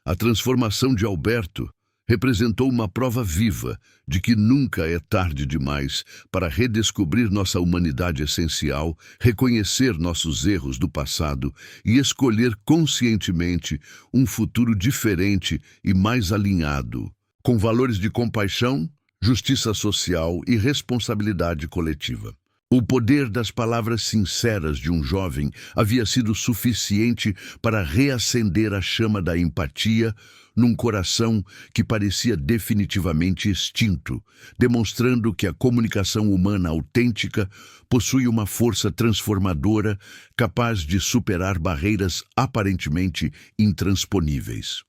[SPEAKER 1] A transformação de Alberto representou uma prova viva de que nunca é tarde demais para redescobrir nossa humanidade essencial, reconhecer nossos erros do passado e escolher conscientemente um futuro diferente e mais alinhado, com valores de compaixão, justiça social e responsabilidade coletiva. O poder das palavras sinceras de um jovem havia sido suficiente para reacender a chama da empatia num coração que parecia definitivamente extinto, demonstrando que a comunicação humana autêntica possui uma força transformadora capaz de superar barreiras aparentemente intransponíveis.